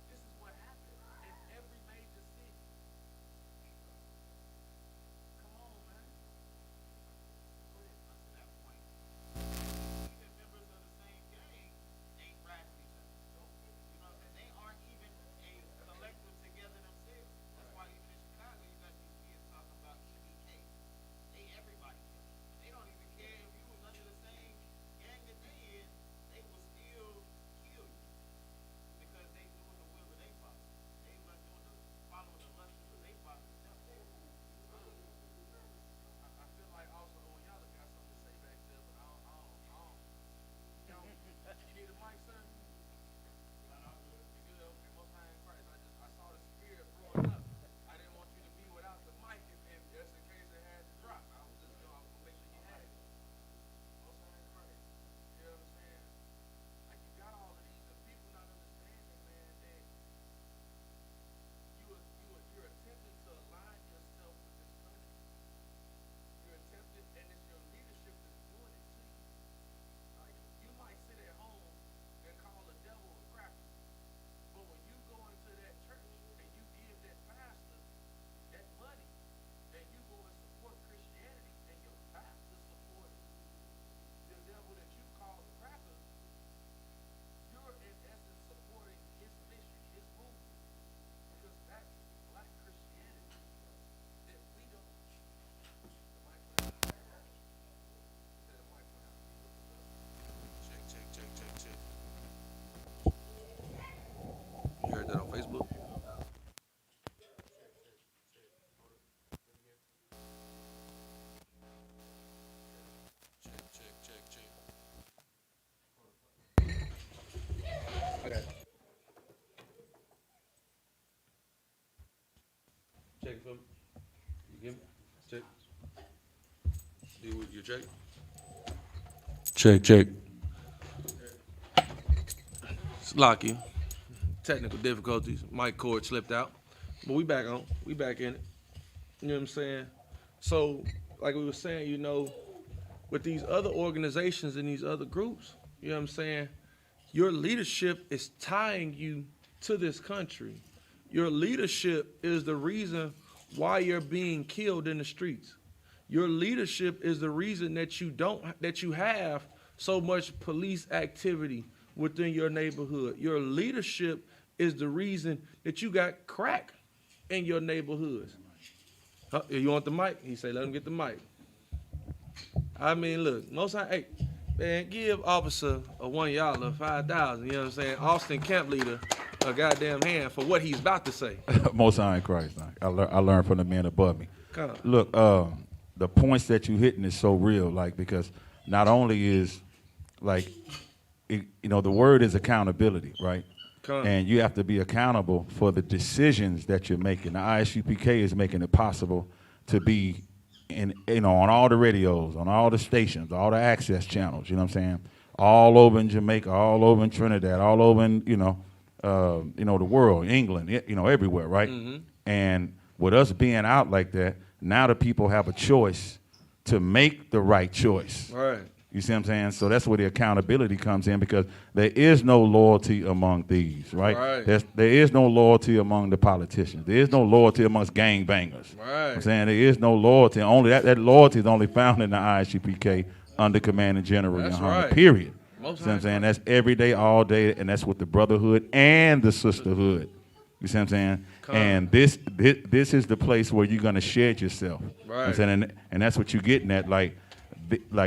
D: This is what happened in every major city. Come on, man. Go ahead. To that point, even members of the same gang ain't riding each other. You know, and they aren't even a collective together. Check it for me. You give me? Check. You check? Check. It's Locky. Technical difficulties. Mic cord slipped out. But we back on. We back in it. You know what I'm saying? So, like we were saying, you know, with these other organizations and these other groups, you know what I'm saying? Your leadership is tying you to this country. Your leadership is the reason why you're being killed in the streets. Your leadership is the reason that you have so much police activity within your neighborhood. Your leadership is the reason that you got crack in your neighborhoods. You want the mic? He say, let him get the mic. I mean, look, most time, hey, man, give officer a $1 $5,000. You know what I'm saying? Austin camp leader a goddamn hand for what he's about to say.
G: Most High in Christ. I learned from the men above me.
D: Come on.
G: Look, the points that you hitting is so real, like, because not only is, like, you know, the word is accountability, right? And you have to be accountable for the decisions that you're making. The ISUPK is making it possible to be in, you know, on all the radios, on all the stations, all the access channels, you know what I'm saying? All over in Jamaica, all over in Trinidad, all over in, you know, the world, England, you know, everywhere, right? Mm-hmm. And with us being out like that, now the people have a choice to make the right choice.
D: Right.
G: You see what I'm saying? So that's where the accountability comes in, because there is no loyalty among thieves, right? There is no loyalty among the politicians. There is no loyalty amongst gangbangers.
D: Right.
G: I'm saying there is no loyalty. Only that loyalty is only found in the ISUPK under Commanding General Muhammad, period. You see what I'm saying? That's every day, all day, and that's with the brotherhood and the sisterhood. You see what I'm saying? And this is the place where you're going to shed yourself. Right. You know what I'm saying? And that's what you're getting at, like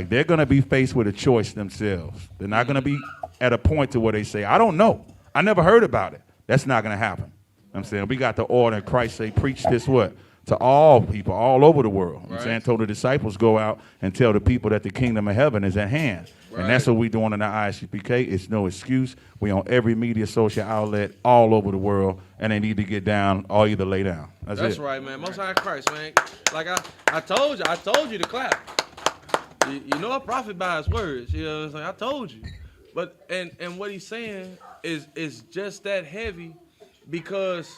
G: they're going to be faced with a choice themselves. They're not going to be at a point to where they say, I don't know. I never heard about it. That's not going to happen. You know what I'm saying? We got the order, and Christ say, preach this what? To all people, all over the world. You know what I'm saying? Told the disciples, go out and tell the people that the kingdom of heaven is at hand. And that's what we're doing in the ISUPK. It's no excuse. We on every media, social outlet all over the world, and they need to get down or either lay down. That's it.
D: Right, man. Most High Christ, man. Like I told you to clap. You know a prophet by his words. You know what I'm saying? I told you. But and what he's saying is just that heavy, because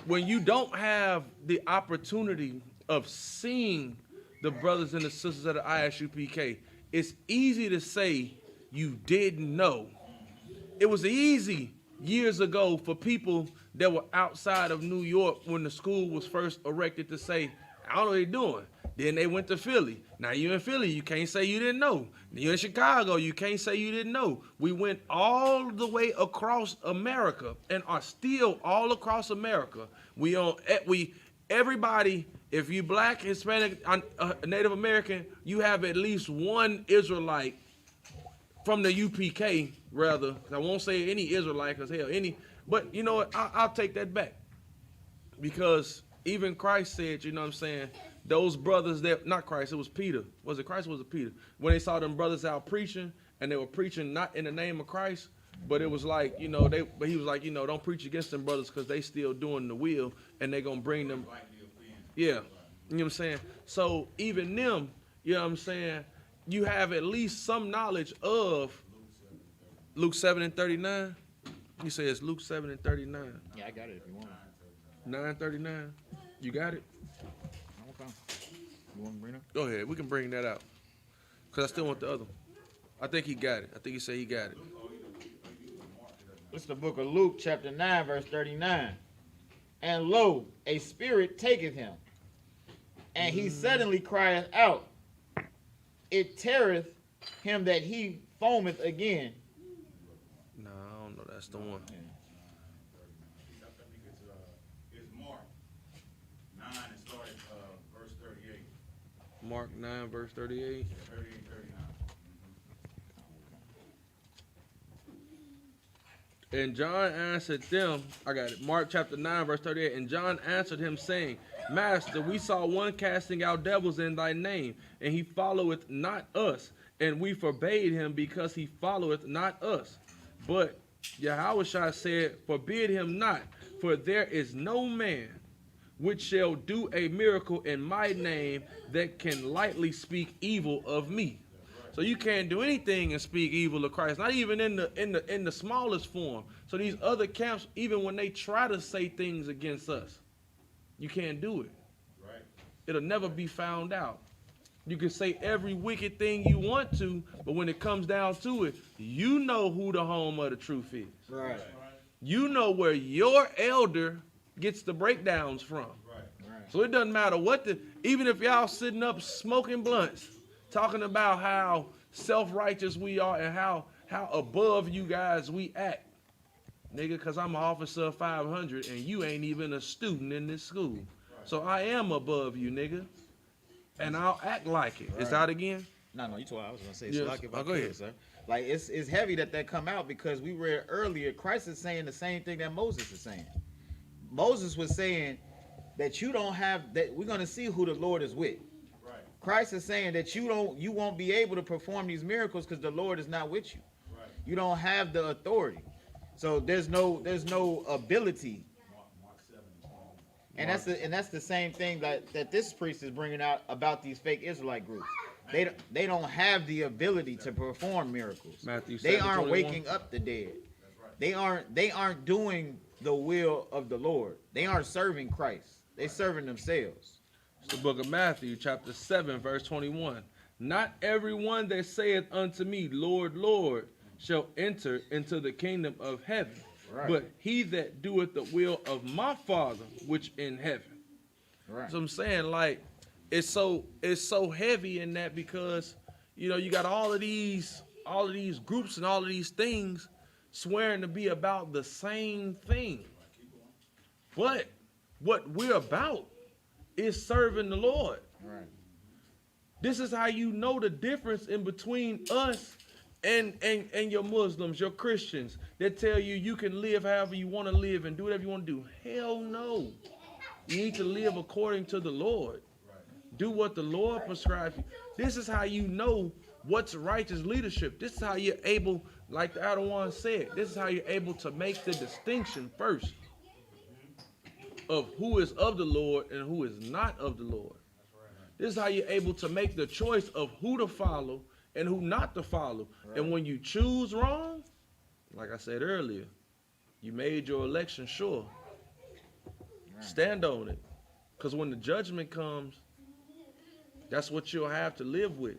D: when you don't have the opportunity of seeing the brothers and the sisters of the ISUPK, it's easy to say you didn't know. It was easy years ago for people that were outside of New York when the school was first erected to say, I don't know what they're doing. Then they went to Philly. Now you in Philly, you can't say you didn't know. You're in Chicago, you can't say you didn't know. We went all the way across America and are still all across America. Everybody, if you black, Hispanic, Native American, you have at least one Israelite from the UPK, rather. I won't say any Israelite, because hell, any. But you know what? I'll take that back. Because even Christ said, you know what I'm saying, those brothers that, not Christ, it was Peter. Was it Christ or was it Peter? When they saw them brothers out preaching, and they were preaching not in the name of Christ, but it was like, you know, but he was like, you know, don't preach against them brothers because they still doing the will, and they going to bring them. Yeah. You know what I'm saying? So even them, you know what I'm saying, you have at least some knowledge of Luke 7:39. You say it's Luke 7:39.
E: Yeah, I got it if you want.
D: 9:39. You got it?
E: Okay. You want to bring it?
D: Go ahead. We can bring that out. Because I still want the other one. I think he got it. I think he said he got it.
E: It's the book of Luke, chapter 9, verse 39. And lo, a spirit taketh him, and he suddenly crieth out. It teareth him that he foameth again.
D: No, I don't know. That's the one.
G: It's Mark 9 and started verse 38.
D: Mark 9, verse 38.
G: 38, 39.
D: And John answered them, I got it, Mark chapter 9, verse 38. And John answered him, saying, Master, we saw one casting out devils in thy name, and he followeth not us. And we forbade him because he followeth not us. But Yahushua said, Forbid him not, for there is no man which shall do a miracle in my name that can lightly speak evil of me. So you can't do anything and speak evil of Christ, not even in the smallest form. So these other camps, even when they try to say things against us, you can't do it. Right. It'll never be found out. You can say every wicked thing you want to, but when it comes down to it, you know who the home of the truth is. Right. You know where your elder gets the breakdowns from. Right. So it doesn't matter even if y'all sitting up smoking blunts, talking about how self-righteous we are and how above you guys we act. Nigga, because I'm an officer of 500 and you ain't even a student in this school. So I am above you, nigga. And I'll act like it. Right. Is that again?
E: No, you told I was going to say,
D: yes.
E: So like if I could, sir. Like, it's heavy that come out because we read earlier, Christ is saying the same thing that Moses is saying. Moses was saying that you don't have, that we're going to see who the Lord is with. Right. Christ is saying that you won't be able to perform these miracles because the Lord is not with you. Right. You don't have the authority. So there's no ability. And that's the same thing that this priest is bringing out about these fake Israelite groups. They don't have the ability to perform miracles. They aren't waking up the dead. They aren't doing the will of the Lord. They aren't serving Christ. They serving themselves.
D: It's the book of Matthew, chapter 7, verse 21. Not everyone that saith unto me, Lord, Lord, shall enter into the kingdom of heaven. Right. But he that doeth the will of my Father which in heaven. Right. So I'm saying, like, it's so heavy in that because, you got all of these groups and all of these things swearing to be about the same thing. But what we're about is serving the Lord. Right. This is how you know the difference in between us and your Muslims, your Christians, that tell you can live however you want to live and do whatever you want to do. Hell no. You need to live according to the Lord. Do what the Lord prescribes you. This is how you know what's righteous leadership. This is how you're able, like the other one said, this is how you're able to make the distinction first of who is of the Lord and who is not of the Lord. This is how you're able to make the choice of who to follow and who not to follow. Right. And when you choose wrong, like I said earlier, you made your election sure. Right. Stand on it. Because when the judgment comes, that's what you'll have to live with.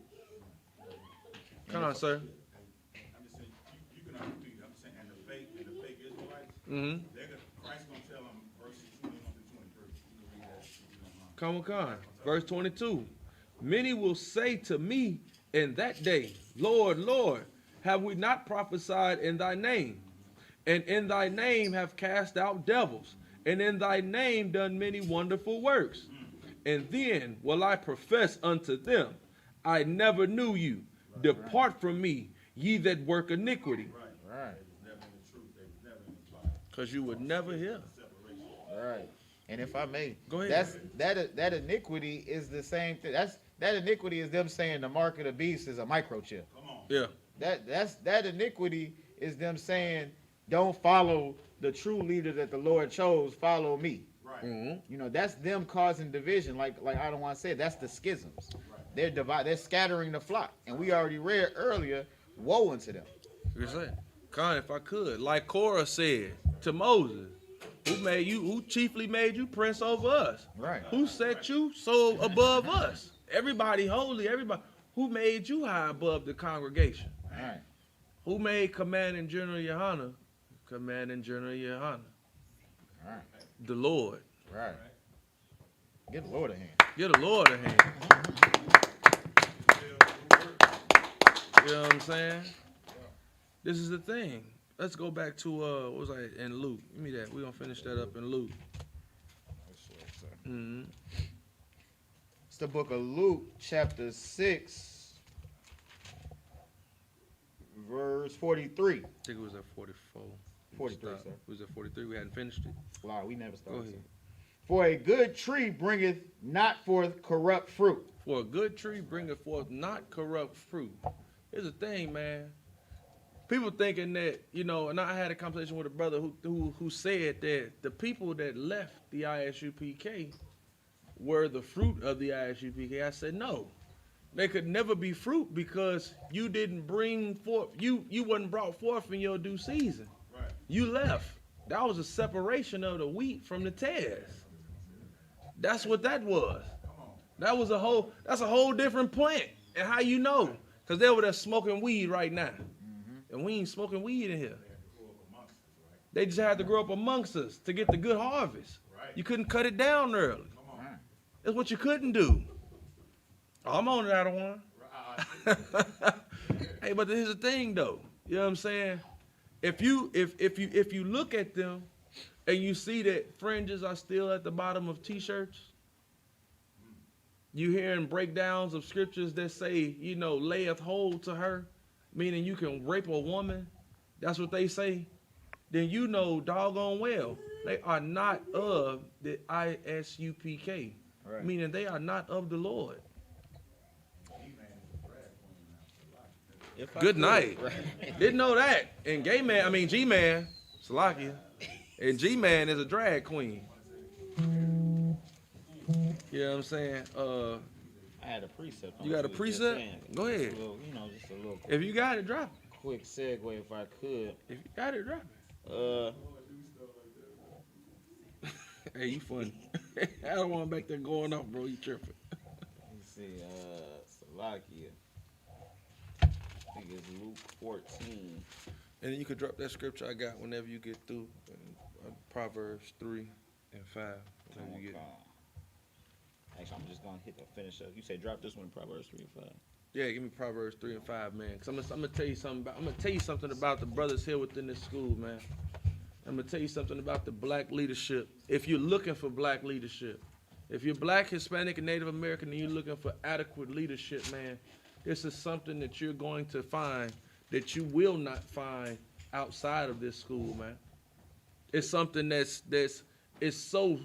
D: Come on, sir.
H: I'm just saying, you can argue, I'm saying, and the fake Israelites, Christ's going to tell them verses 21 through 23. You can read that.
D: Come on. Verse 22. Many will say to me in that day, Lord, Lord, have we not prophesied in thy name? And in thy name have cast out devils, and in thy name done many wonderful works. And then will I profess unto them, I never knew you. Depart from me, ye that work iniquity.
E: Right.
D: Because you would never hear.
E: Right. And if I may,
D: go ahead.
E: That iniquity is the same thing. That iniquity is them saying the mark of the beast is a microchip.
H: Come on.
D: Yeah.
E: That iniquity is them saying, don't follow the true leader that the Lord chose, follow me.
H: Right.
D: Mm-hmm.
E: That's them causing division, like I don't want to say, that's the schisms. Right. They're scattering the flock. And we already read earlier, woe unto them.
D: You said, Con, if I could, like Korah said to Moses, who chiefly made you prince over us?
E: Right.
D: Who set you so above us? Everybody holy, everybody. Who made you high above the congregation?
E: Right.
D: Who made Commanding General Yohana Commanding General Yohana?
E: Right.
D: The Lord.
E: Right. Give the Lord a hand.
D: Give the Lord a hand. You know what I'm saying? This is the thing. Let's go back to what was I in Luke? Give me that. We're gonna finish that up in Luke. Mm-hmm.
E: It's the book of Luke, chapter 6, verse 43.
D: I think it was at 44.
E: 43, sir.
D: It was at 43. We hadn't finished it.
E: Wow, we never started.
D: Go ahead.
E: For a good tree bringeth not forth corrupt fruit.
D: For a good tree bringeth forth not corrupt fruit. Here's the thing, man. people thinking that, you know, and I had a conversation with a brother who said that the people that left the ISUPK were the fruit of the ISUPK. I said no. They could never be fruit because you didn't bring forth, you wasn't brought forth in your due season.
H: Right.
D: You left. That was a separation of the wheat from the tares. That's what that was. That's a whole different plant. And how you know? Because they were there smoking weed right now. And we ain't smoking weed in here. They just had to grow up amongst us to get the good harvest.
H: Right.
D: You couldn't cut it down early. That's what you couldn't do. Oh, I'm on it out of one. Hey, but here's the thing though. You know what I'm saying? If you look at them and you see that fringes are still at the bottom of t-shirts, you hearing breakdowns of scriptures that say, you know, layeth hold to her, meaning you can rape a woman. That's what they say. Then you know doggone well they are not of the ISUPK,
E: Right.
D: meaning they are not of the Lord. Good night.
E: Right.
D: Didn't know that. And G-Man, Salakia, and G-Man is a drag queen. You know what I'm saying?
E: I had a precept. On
D: You got a
E: what you was just
D: precept?
E: saying.
D: Go
E: Just a
D: ahead.
E: little, you know, just a little
D: If you got it, drop it.
E: quick segue, if I could.
D: If you got it, drop it. Hey, you funny. I don't want back there going off, bro. You tripping.
E: Let's see, Salakia. I think it's Luke 14.
D: And then you could drop that scripture I got whenever you get through. Proverbs 3 and 5. Whenever you get.
E: Actually, I'm just gonna hit the finish up. You say drop this one, Proverbs 3 and 5.
D: Yeah, give me Proverbs 3 and 5, man. Cause I'm gonna tell you something about the brothers here within this school, man. I'm gonna tell you something about the black leadership. If you're looking for black leadership, if you're black, Hispanic, and Native American, and you're looking for adequate leadership, man, this is something that you're going to find that you will not find outside of this school, man. It's something that's so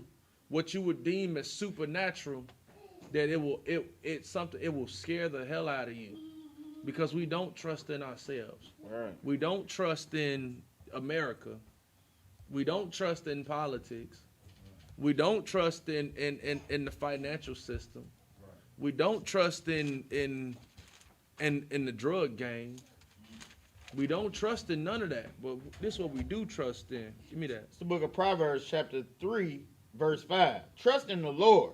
D: what you would deem as supernatural that it will scare the hell out of you because we don't trust in ourselves.
E: Right.
D: We don't trust in America. We don't trust in politics. We don't trust in the financial system. We don't trust in the drug game. We don't trust in none of that. But this is what we do trust in. Give me that.
E: It's the book of Proverbs, chapter 3, verse 5. Trust in the Lord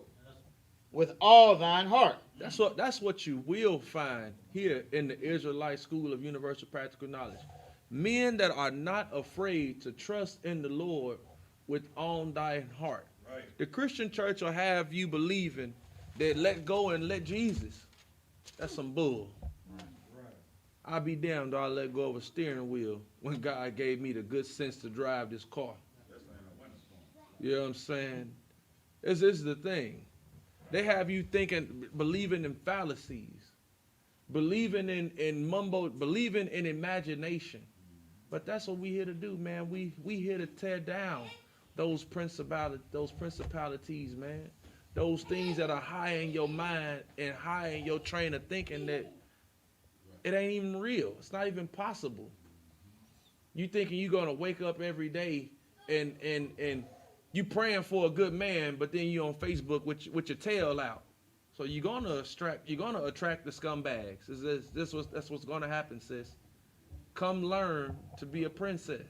E: with all thine heart.
D: That's what you will find here in the Israelite School of Universal Practical Knowledge. Men that are not afraid to trust in the Lord with all thine heart.
H: Right.
D: The Christian church will have you believing that let go and let Jesus. That's some bull. I'll be damned, I'll let go of a steering wheel when God gave me the good sense to drive this car. You know what I'm saying? This is the thing. They have you thinking, believing in fallacies, believing in mumbo, believing in imagination. But that's what we here to do, man. We here to tear down those principalities, man. Those things that are high in your mind and high in your train of thinking that it ain't even real. It's not even possible. You thinking you're gonna wake up every day and you praying for a good man, but then you on Facebook with your tail out. So you're gonna attract the scumbags. That's what's gonna happen, sis. Come learn to be a princess.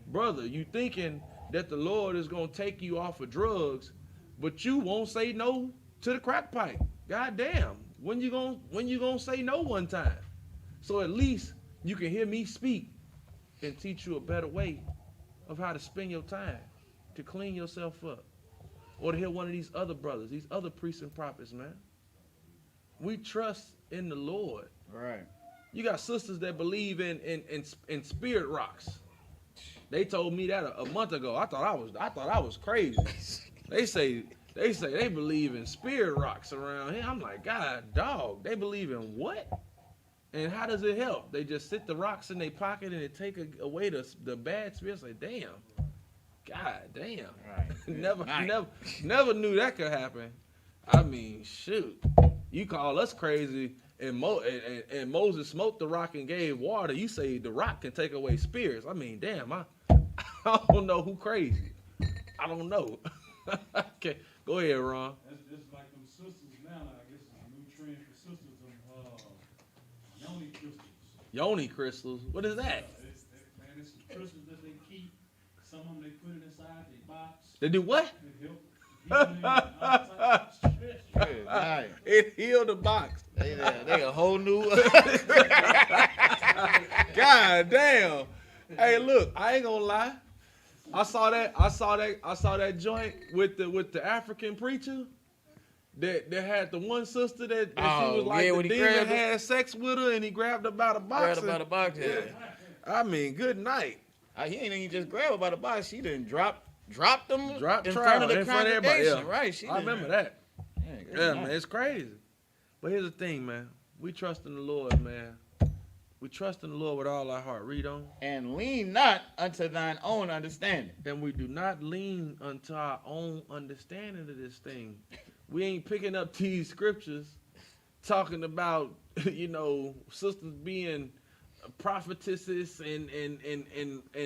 D: Brother, you thinking that the Lord is gonna take you off of drugs, but you won't say no to the crack pipe. God damn. When you gonna say no one time? So at least you can hear me speak and teach you a better way of how to spend your time, to clean yourself up. Or to hear one of these other brothers, these other priests and prophets, man. We trust in the Lord.
E: Right.
D: You got sisters that believe in spirit rocks. They told me that a month ago. I thought I was crazy. They say they believe in spirit rocks around here. I'm like, God, dog, they believe in what? And how does it help? They just sit the rocks in their pocket and it take away the bad spirits. Like, damn. God damn.
E: Right.
D: never knew that could happen. I mean, shoot. You call us crazy, and Moses smoked the rock and gave water. You say the rock can take away spirits. I mean, damn, I don't know who crazy. I don't know. Okay, go ahead, Ron.
H: That's just like them sisters now. I guess it's a new trend for sisters of yoni crystals.
D: Yoni crystals. What is that?
H: It's some crystals that they keep. Some of them they put it inside their box.
D: They do what?
H: It help healing, all types of shit.
E: Good night.
D: It healed the box.
E: They a whole new.
D: God damn. Hey, look, I ain't gonna lie. I saw that joint with the African preacher that had the one sister that she was like the demon had sex with her and he grabbed her by the box.
E: Yeah.
D: I mean, good night.
E: He ain't even just grab her by the box. She done dropped them in front of the
D: in front of everybody.
E: congregation.
D: Yeah.
E: Right.
D: I remember that.
E: Yeah,
D: Man, it's crazy. But here's the thing, man. We trust in the Lord, man. We trust in the Lord with all our heart. Read on.
E: And lean not unto thine own understanding.
D: And we do not lean unto our own understanding of this thing. We ain't picking up these scriptures talking about, sisters being prophetesses and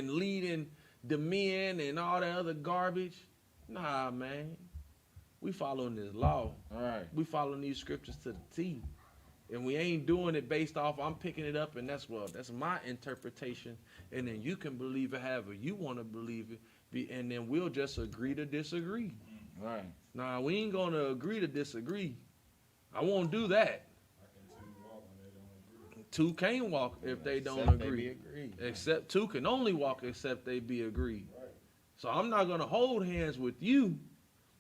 D: leading the men and all that other garbage. Nah, man. We following this law.
E: All right.
D: We following these scriptures to the T. And we ain't doing it based off, I'm picking it up, and that's my interpretation. And then you can believe it however you want to believe it. And then we'll just agree to disagree.
E: Right.
D: Nah, we ain't going to agree to disagree. I won't do that. Two can't walk if they don't agree. Except two can only walk except they be agreed. So I'm not going to hold hands with you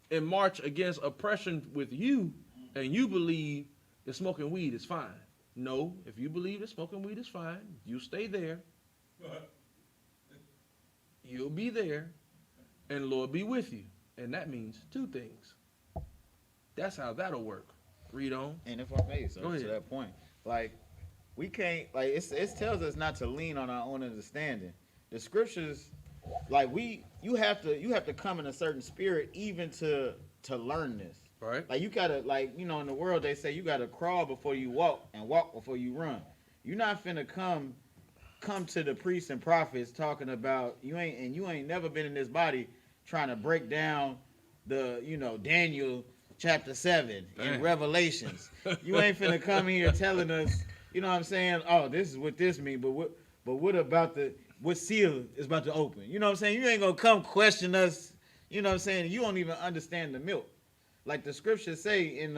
D: and march against oppression with you, and you believe that smoking weed is fine. No, if you believe that smoking weed is fine, you stay there. You'll be there, and the Lord be with you. And that means two things. That's how that'll work. Read on.
E: And if I may, so to that point, like we can't, like it tells us not to lean on our own understanding. The scriptures, like you have to come in a certain spirit even to learn this.
D: Right.
E: Like you gotta, in the world they say you gotta crawl before you walk and walk before you run. You're not finna come to the priests and prophets talking about you ain't never been in this body trying to break down the Daniel chapter 7 in Revelations. You ain't finna come here telling us, you know what I'm saying? Oh, this is what this means, but what about what seal is about to open? You know what I'm saying? You ain't gonna come question us. You know what I'm saying? You don't even understand the milk. Like the scriptures say in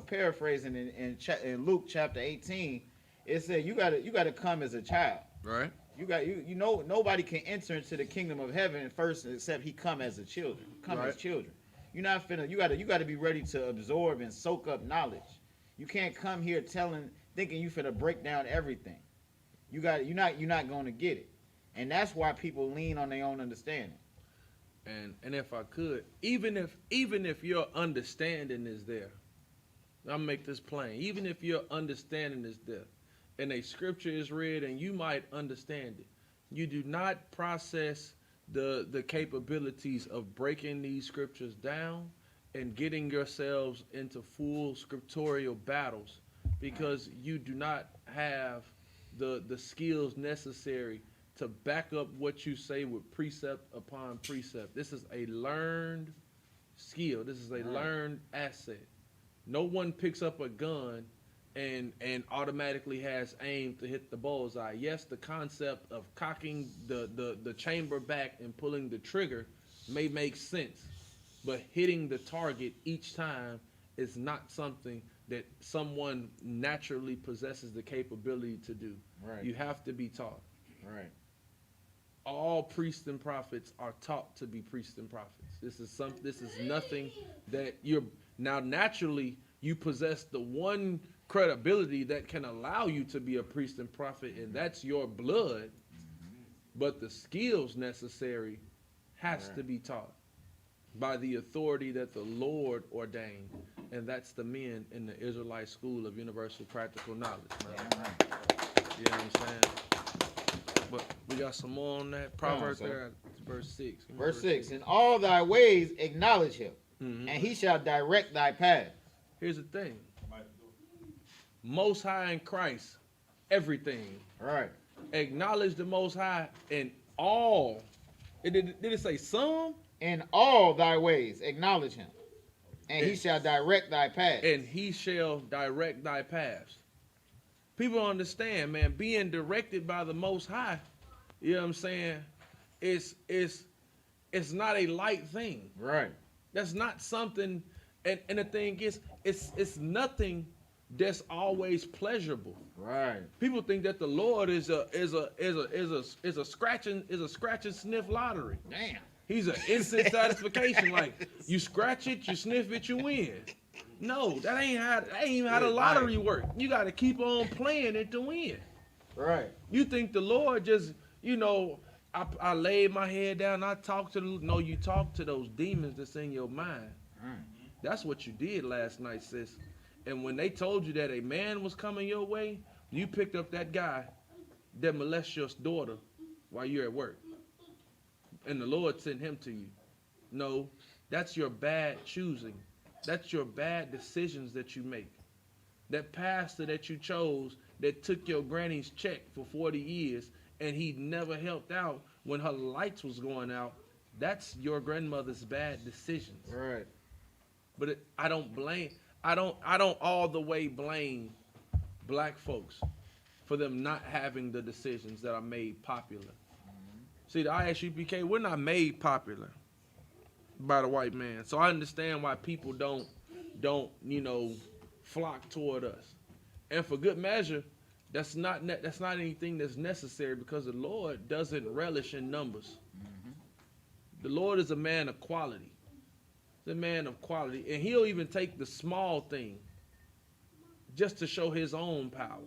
E: paraphrasing in Luke chapter 18, it said you gotta come as a child.
D: Right.
E: Nobody can enter into the kingdom of heaven first except he come as a children. As children. You're not finna. You gotta be ready to absorb and soak up knowledge. You can't come here thinking you finna break down everything. You're not gonna get it, and that's why people lean on their own understanding.
D: And if I could, even if your understanding is there, I'll make this plain. Even if your understanding is there, and a scripture is read and you might understand it, you do not process the capabilities of breaking these scriptures down and getting yourselves into full scriptorial battles because you do not have the skills necessary to back up what you say with precept upon precept. This is a learned skill. This is a learned asset. No one picks up a gun and automatically has aim to hit the bullseye. Yes, the concept of cocking the chamber back and pulling the trigger may make sense, but hitting the target each time is not something that someone naturally possesses the capability to do.
E: Right.
D: You have to be taught.
E: Right.
D: All priests and prophets are taught to be priests and prophets. This is nothing that you're now naturally you possess the one credibility that can allow you to be a priest and prophet, and that's your blood. But the skills necessary has to be taught by the authority that the Lord ordained, and that's the men in the Israelite School of Universal Practical Knowledge. Man. You know what I'm saying? But we got some more on that. Proverbs there, verse 6.
E: Verse 6. In all thy ways acknowledge him, and he shall direct thy path.
D: Here's the thing. Most High in Christ, everything.
E: Right.
D: Acknowledge the Most High in all. Did it say some?
E: In all thy ways, acknowledge him, and he shall direct thy path.
D: And he shall direct thy paths. People understand, man, being directed by the Most High, you know what I'm saying, it's not a light thing.
E: Right.
D: That's not something, and the thing is, it's nothing that's always pleasurable.
E: Right.
D: People think that the Lord is a scratch and sniff lottery.
E: Damn.
D: He's an instant satisfaction. Like you scratch it, you sniff it, you win. No, that ain't even how the lottery work. You got to keep on playing it to win.
E: Right.
D: You think the Lord just, I laid my head down, I talked to you talk to those demons that's in your mind. That's what you did last night, sis. And when they told you that a man was coming your way, you picked up that guy that molests your daughter while you're at work. And the Lord sent him to you. No, that's your bad choosing. That's your bad decisions that you make. That pastor that you chose that took your granny's check for 40 years and he never helped out when her lights was going out, that's your grandmother's bad decisions.
E: Right.
D: But I don't all the way blame black folks for them not having the decisions that are made popular. See, the ISUPK, we're not made popular by the white man. So I understand why people don't flock toward us. And for good measure, that's not anything that's necessary because the Lord doesn't relish in numbers. The Lord is a man of quality. He's a man of quality. And he'll even take the small thing just to show his own power.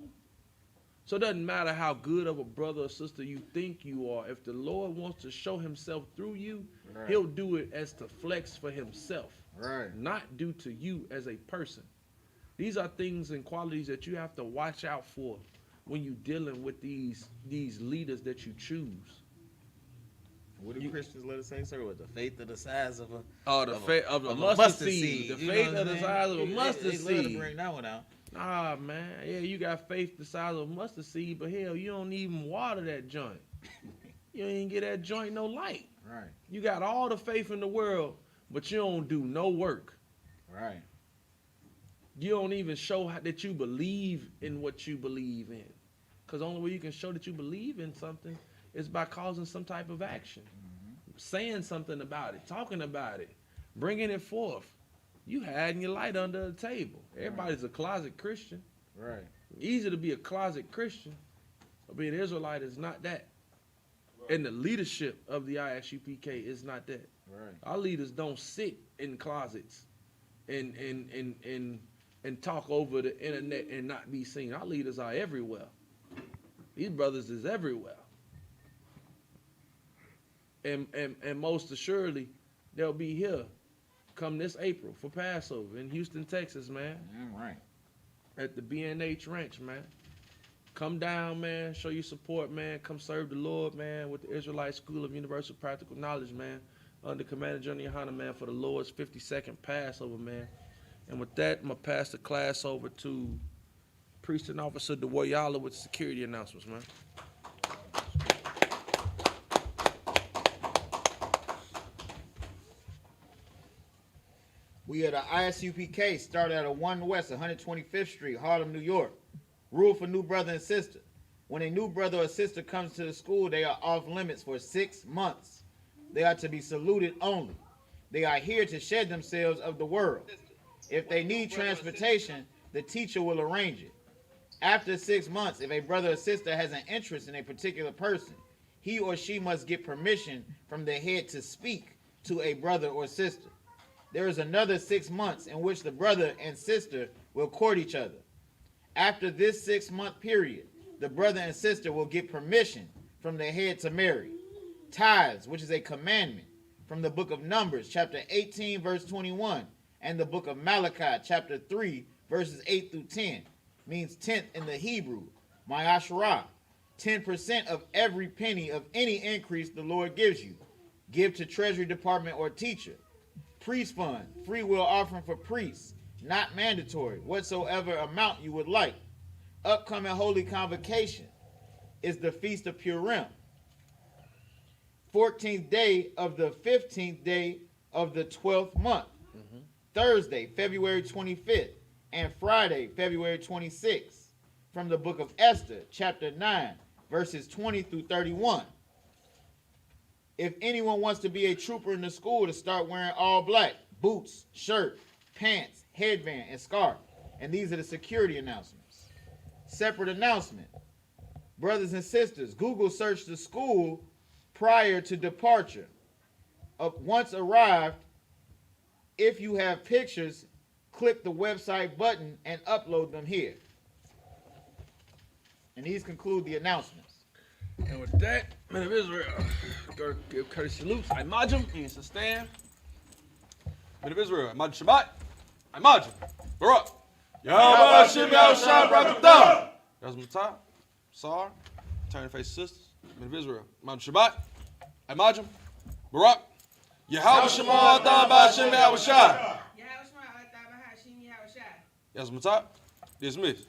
D: So it doesn't matter how good of a brother or sister you think you are. If the Lord wants to show himself through you, right, he'll do it as to flex for himself,
E: right,
D: not due to you as a person. These are things and qualities that you have to watch out for when you're dealing with these leaders that you choose.
E: What do Christians let us say, sir? With the faith of the size of
D: the faith of a mustard seed. The faith of the size of a mustard seed.
E: Let us bring that one out.
D: Nah, man. Yeah, you got faith the size of a mustard seed, but hell, you don't even water that joint. You don't even get that joint no light.
E: Right.
D: You got all the faith in the world, but you don't do no work.
E: Right.
D: You don't even show that you believe in what you believe in. Because the only way you can show that you believe in something is by causing some type of action. Saying something about it, talking about it, bringing it forth. You hiding your light under the table. Everybody's a closet Christian.
E: Right.
D: Easy to be a closet Christian, but being an Israelite is not that. And the leadership of the ISUPK is not that.
E: Right.
D: Our leaders don't sit in closets and talk over the internet and not be seen. Our leaders are everywhere. These brothers is everywhere. And most assuredly, they'll be here come this April for Passover in Houston, Texas, man.
E: Right.
D: At the B&H Ranch, man. Come down, man. Show your support, man. Come serve the Lord, man, with the Israelite School of Universal Practical Knowledge, man. Under Commander Johnny Yohana, man, for the Lord's 52nd Passover, man. And with that, I'm going to pass the class over to Priest and Officer DeWoyala with security announcements, man.
E: We are the ISUPK, started at 1 West 125th Street, Harlem, New York. Rule for new brother and sister. When a new brother or sister comes to the school, they are off limits for 6 months. They are to be saluted only. They are here to shed themselves of the world. If they need transportation, the teacher will arrange it. After 6 months, if a brother or sister has an interest in a particular person, he or she must get permission from the head to speak to a brother or sister. There is another 6 months in which the brother and sister will court each other. After this 6-month period, the brother and sister will get permission from the head to marry. Tithes, which is a commandment, from the book of Numbers, chapter 18, verse 21, and the book of Malachi, chapter 3, verses 8 through 10, means tenth in the Hebrew, ma'asharah, 10% of every penny of any increase the Lord gives you. Give to Treasury Department or teacher. Priest fund, free will offering for priests, not mandatory, whatsoever amount you would like. upcoming holy convocation is the Feast of Purim. 14th day of the 15th day of the 12th month. Thursday, February 25th, and Friday, February 26th, from the book of Esther, chapter 9, verses 20 through 31. If anyone wants to be a trooper in the school, to start wearing all black, boots, shirt, pants, headband, and scarf. And these are the security announcements. Separate announcement. Brothers and sisters, Google search the school prior to departure. Once arrived, if you have pictures, click the website button and upload them here. And these conclude the announcements.
D: And with that, men of Israel, go give courtesy salutes. I Majum, he needs to stand. Men of Israel, I Majum Shabbat. I Majum. Barak. Yahweh Hashem Yahushua Barakatah. Yazmatah. Sar. Turn your face, sisters. Men of Israel, Majum Shabbat. I Majum. Barak. Yahweh Shema Adam Hashem Yahushua. Yazmatah. Dismiss.